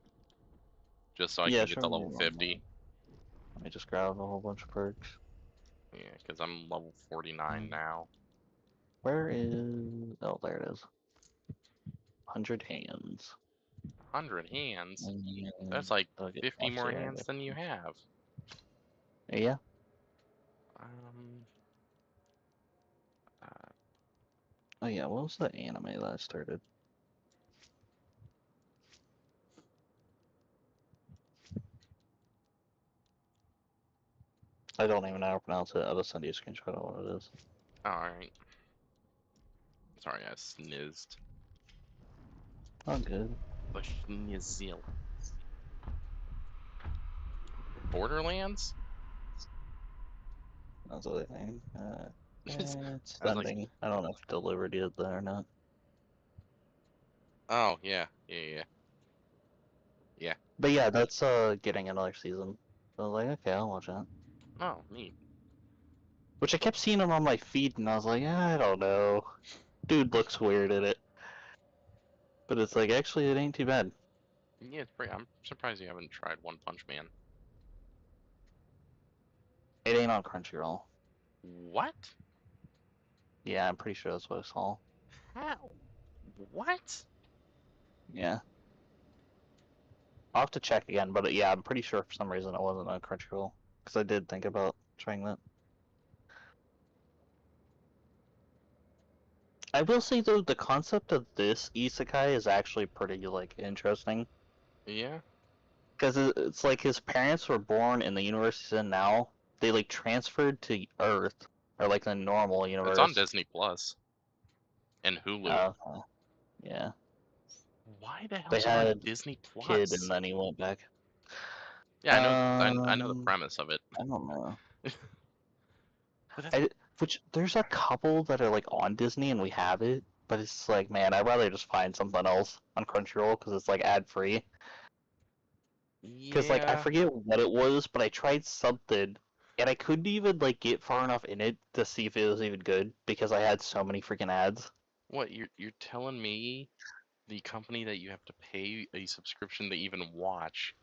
just so I Yeah, can get sure. to level 50? Let me just grab a whole bunch of perks. Yeah, because I'm level 49 now. Where is... Oh, there it is. 100 hands. 100 hands? And That's like I'll get 50 off more here. hands than you have. Yeah. Um, uh, Oh yeah, what was the anime that I started? I don't even know how to pronounce it. I'll just send you a screenshot of what it is. alright. Sorry, I snizzed. Oh, good. The schnizzle. Borderlands? That's what I think. It's I was like, sending. I don't know if it delivered yet though or not. oh, yeah, yeah. But yeah, that's getting another season. So I was like, okay, I'll watch that. Oh, neat. Which I kept seeing him on my feed, and I was like, I don't know. Dude looks weird in it. But it's like, actually, it ain't too bad. Yeah, it's pretty. I'm surprised you haven't tried One Punch Man. It ain't on Crunchyroll. What? Yeah, I'm pretty sure that's what I saw. How? What? Yeah. I'll have to check again, but yeah, I'm pretty sure for some reason it wasn't on Crunchyroll. Because I did think about trying that. I will say though, the concept of this isekai is actually pretty like interesting. Yeah. Because it's like his parents were born in the universe he's in now. They like transferred to Earth, or like the normal It's on universe. Disney Plus and Hulu. Okay. Yeah. Why the They hell's it on had Disney kid and Plus? then he went back. Yeah, I know the premise of it. I don't know. But that's I, which there's a couple that are like on Disney and we have it, but it's like, man, I'd rather just find something else on Crunchyroll because it's like ad free. Because like I yeah. forget what it was, but I tried something and I couldn't even like get far enough in it to see if it was even good because I had so many freaking ads. What you're telling me the company that you have to pay a subscription to even watch,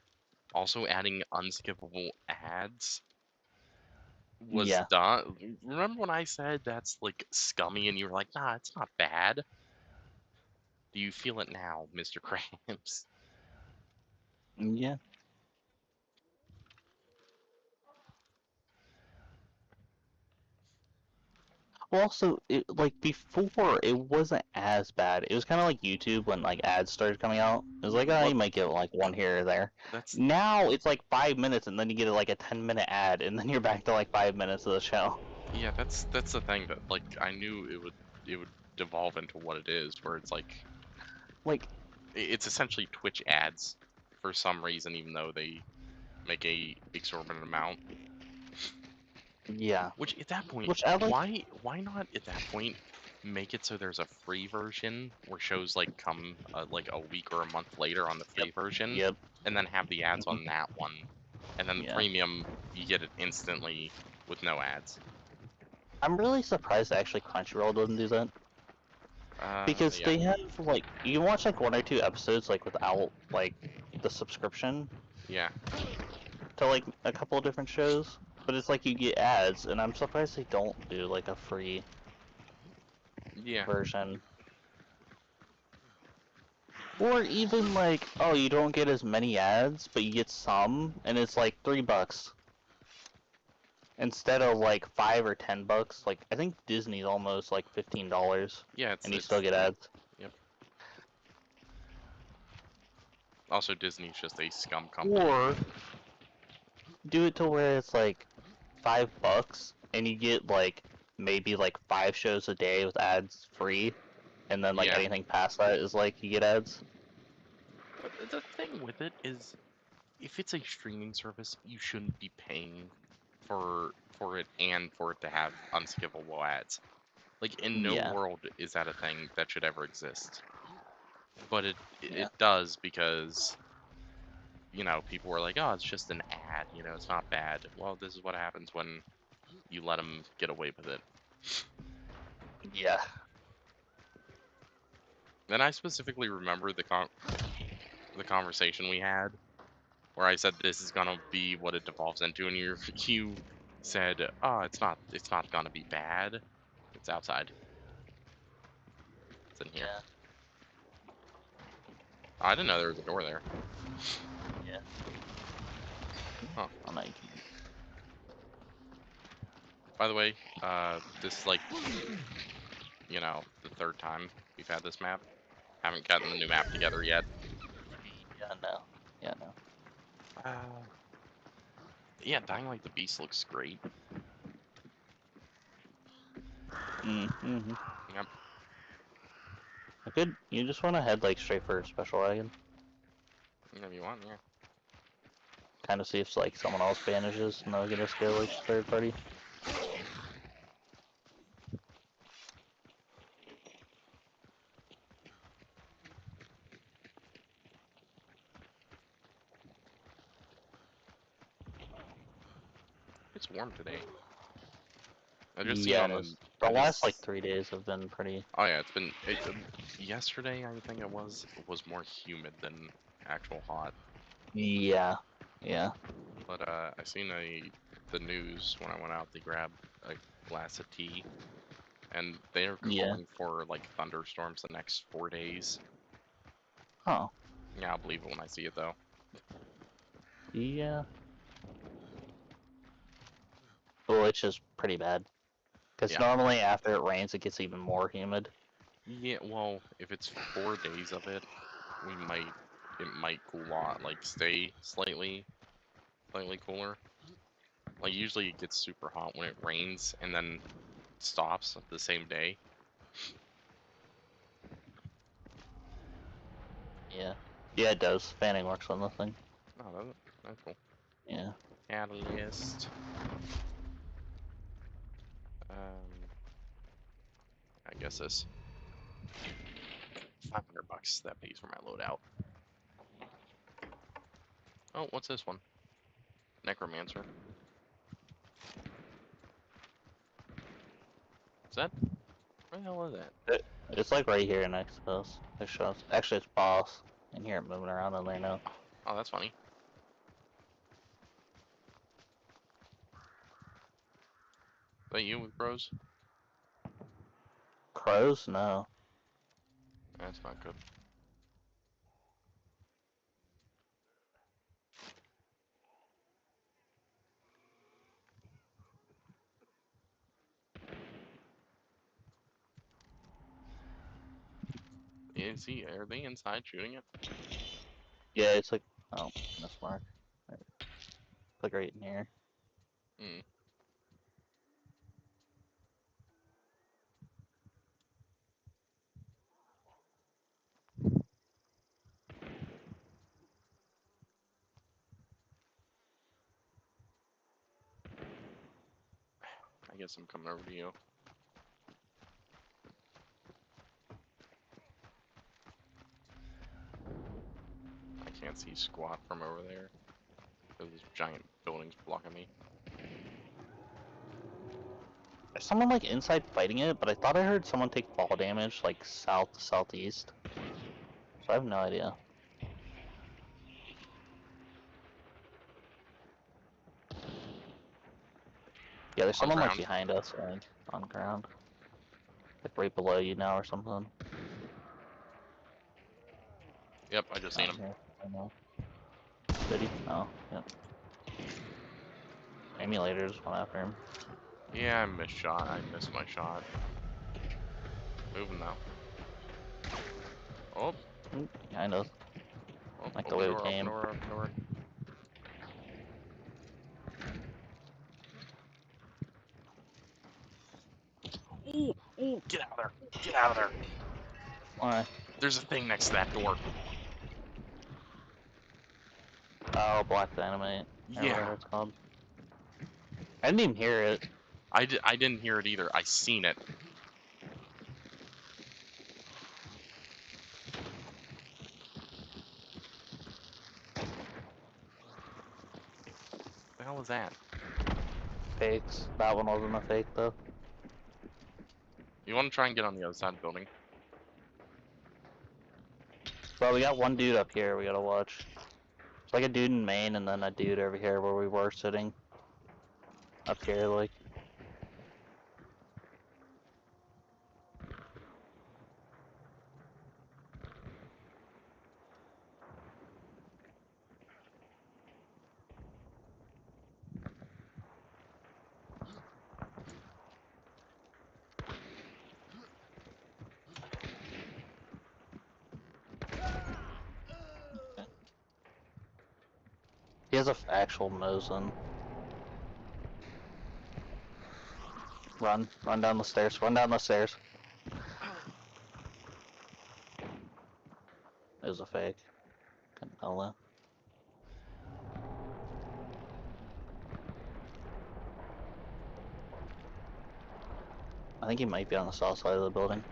also adding unskippable ads was Yeah, done. Remember when I said that's like scummy and you were like, nah, it's not bad. Do you feel it now, Mr. Krabs? yeah. Well, also, like before, it wasn't as bad. It was kind of like YouTube when like ads started coming out. It was like, oh, Well, you might get like one here or there. that's Now it's like 5 minutes, and then you get like a 10-minute ad, and then you're back to like 5 minutes of the show. yeah, that's the thing that like I knew it would devolve into what it is, where it's like Like, it's essentially Twitch ads for some reason, even though they make a exorbitant amount. yeah. Which at that point, Which I like. why not at that point make it so there's a free version where shows like come like a week or a month later on the Yep. free version, Yep. and then have the ads Mhm. on that one, and then the Yeah. premium you get it instantly with no ads. I'm really surprised actually Crunchyroll doesn't do that because Yeah, they have like you can watch like one or two episodes like without like the subscription yeah, to like a couple of different shows, but it's like you get ads, and I'm surprised they don't do like a free yeah, version. Or even like, oh, you don't get as many ads, but you get some, and it's like $3 instead of like $5 or $10. Like I think Disney's almost like $15, yeah. and you still It's get ads. yep. Also, Disney's just a scum company. Or do it to where it's like $5, and you get like maybe like 5 shows a day with ads free, and then like Yeah, anything past that is like you get ads. but the thing with it is, if it's a streaming service, you shouldn't be paying for it and for it to have unskippable ads. Like in no Yeah, world is that a thing that should ever exist. But yeah, it does because people were like, "Oh, it's just an ad, it's not bad." Well, this is what happens when you let them get away with it. yeah. And I specifically remember the conversation we had where I said this is gonna be what it devolves into, and you said, "Oh, it's not gonna be bad. It's outside. It's in here." Yeah, I didn't know there was a door there. yeah. Huh. Oh, no, By the way, this is like, the third time we've had this map. Haven't gotten the new map together yet. yeah, no, yeah, no. Uh, yeah, Dying Light the Beast looks great. Mm-hmm. Yep. I could. You just want to head like straight for special wagon, If you want, yeah. kind of see if like someone else banishes, and then we can just go like third party. It's warm today. I just seen Yeah, on it the. is. The I last like just. 3 days have been pretty. Oh yeah, it's been. Yesterday, I think it was more humid than actual hot. Yeah, yeah, But I seen the news when I went out to grab a glass of tea, and they're yeah. calling for like thunderstorms the next 4 days. Oh, Yeah, I'll believe it when I see it though. yeah. Well, it's just pretty bad. Because Yeah. normally after it rains, it gets even more humid. Yeah. Well, if it's 4 days of it, it might cool off, like stay slightly cooler. Like usually it gets super hot when it rains and then stops the same day. Yeah. Yeah, it does. Fanning works on the thing. Oh, that's cool. Yeah. Catalyst. I guess this $500 that pays for my loadout. Oh, what's this one? Necromancer. Is that? Where the hell is that? It's like right here next to us. It shows. Actually, it's boss. And hear it moving around in there now. Oh, that's funny. Is that you with bros? Crows? No. That's not good. Yeah, see, are they inside shooting it? Yeah, it's like. Oh, that's mark. Like right in here. Hmm. I guess I'm coming over to you. I can't see squat from over there. Those giant buildings blocking me. There's someone like inside fighting it, but I thought I heard someone take fall damage like south to southeast. So I have no idea. Yeah, there's On someone like ground. behind us, like on ground. Like right below you now or something. Yep, I just seen him. Here. I know. Did he? Oh, yep. Emulator just went after him. Yeah, I missed my shot. Moving now. Oh, Behind us. oh, Like the open way we door, open came. door, open door. Ooh, ooh, get out of there. Get out of there. Why? There's a thing next to that door. Oh, Black Dynamite. Or Yeah. whatever it's called. I didn't even hear it. I didn't hear it either. I seen it. The hell is that? Fakes. That one wasn't a fake though. You want to try and get on the other side of the building? Well, we got one dude up here we gotta watch. It's like a dude in Maine and then a dude over here where we were sitting. Up here, like. He has a actual Mosin. Run. Run down the stairs. Run down the stairs. It was a fake. Couldn't tell that. I think he might be on the south side of the building.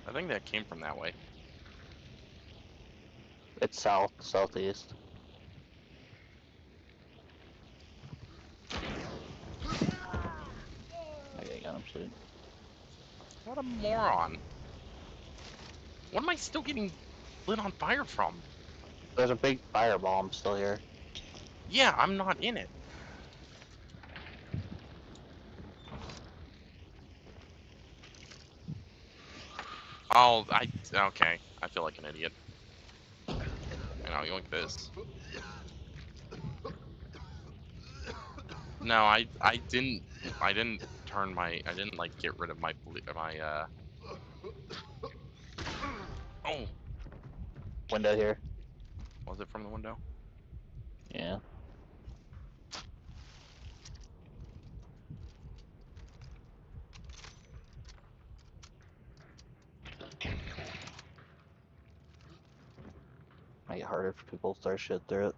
I think that came from that way. It's south, southeast. Okay, got him, sweet. What a moron. What am I still getting lit on fire from? There's a big firebomb still here. Yeah, I'm not in it. Okay. I feel like an idiot. You know, you like this. No, I didn't turn my, I didn't like get rid of my, oh, Window here. was it from the window? Yeah. Make it harder for people to throw shit through it.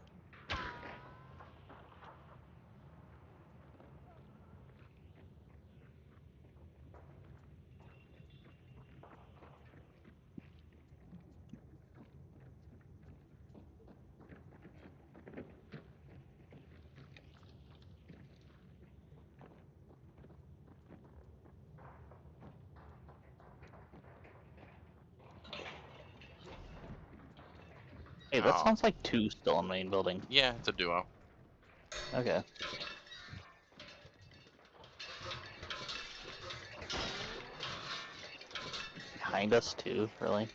Hey, that Oh, sounds like two still in main building. yeah, it's a duo. Okay. Behind us too, really?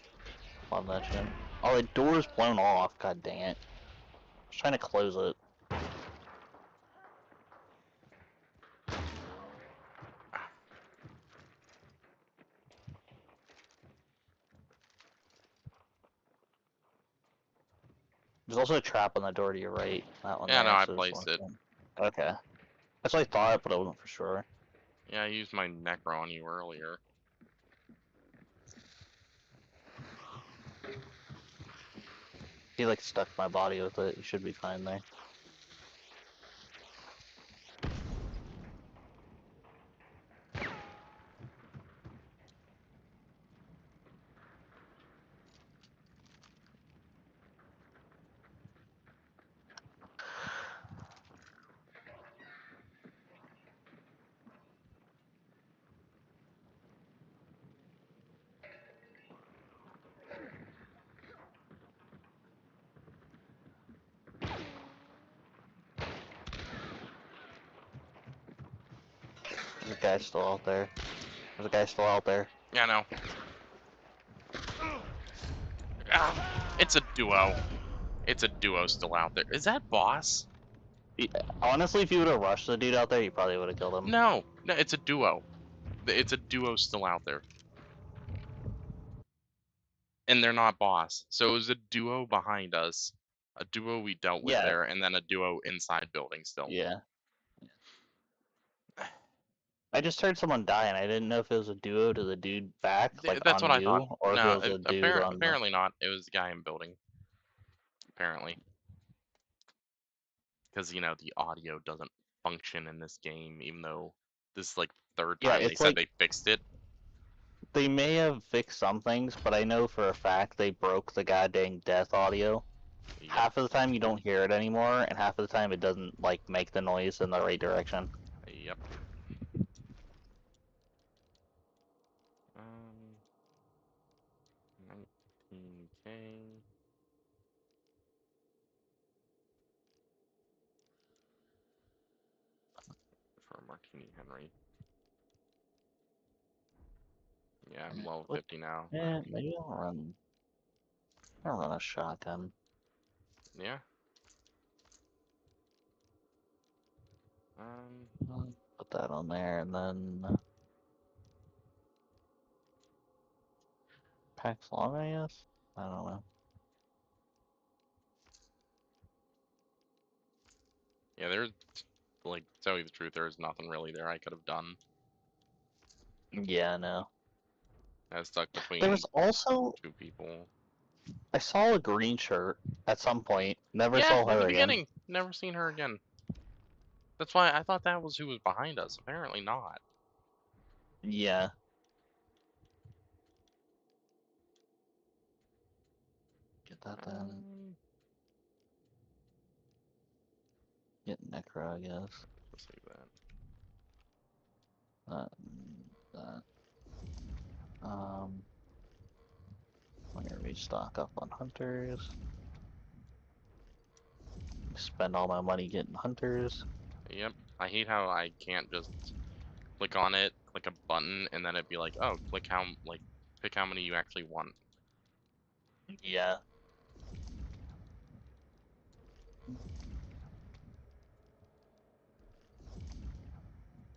Love that shit. Oh, the door's blown off, god dang it. I was trying to close it. There's also a trap on the door to your right. That one Yeah, no, there, I so there's one. placed it. Okay. That's what I thought, but I wasn't for sure. Yeah, I used my necro on you earlier. He like stuck my body with it. You should be fine there. There's a guy still out there. There's a guy still out there. Yeah, no. Ah, it's a duo. It's a duo still out there. Is that boss? Honestly, if you would have rushed the dude out there, you probably would have killed him. No, no, it's a duo. It's a duo still out there. And they're not boss. So it was a duo behind us, a duo we dealt with Yeah, there, and then a duo inside building still. yeah. I just heard someone die, and I didn't know if it was a duo to the dude back, like That's on what I thought. you, or if it No, was a dude on the. apparently not. It was the guy in building. Apparently. Because, you know, the audio doesn't function in this game, even though this is like the third Yeah, time they it's said like they fixed it. they may have fixed some things, but I know for a fact they broke the goddamn death audio. Yep. Half of the time you don't hear it anymore, and half of the time it doesn't like make the noise in the right direction. Yep. 19K. For Martini Henry. Yeah, I'm level What? 50 now. Yeah, maybe I'll run. I'll run a shotgun. Yeah. Put that on there, and then Pax Long, I guess. I don't know. Yeah, there's, like, to tell you the truth, there's nothing really there I could have done. Yeah, no. I was stuck There between was also two people. I saw a green shirt at some point. Never Yeah, saw at the her again. beginning. Never seen her again. That's why I thought that was who was behind us. Apparently not. Yeah. that then. Get Necro, I guess. Let's save that. That. That. I'm gonna restock up on hunters. Spend all my money getting hunters. Yep. I hate how I can't just click on it, click a button, and then it'd be like, oh, click how, like, pick how many you actually want. Yeah.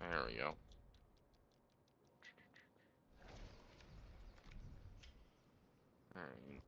There we go. Alright.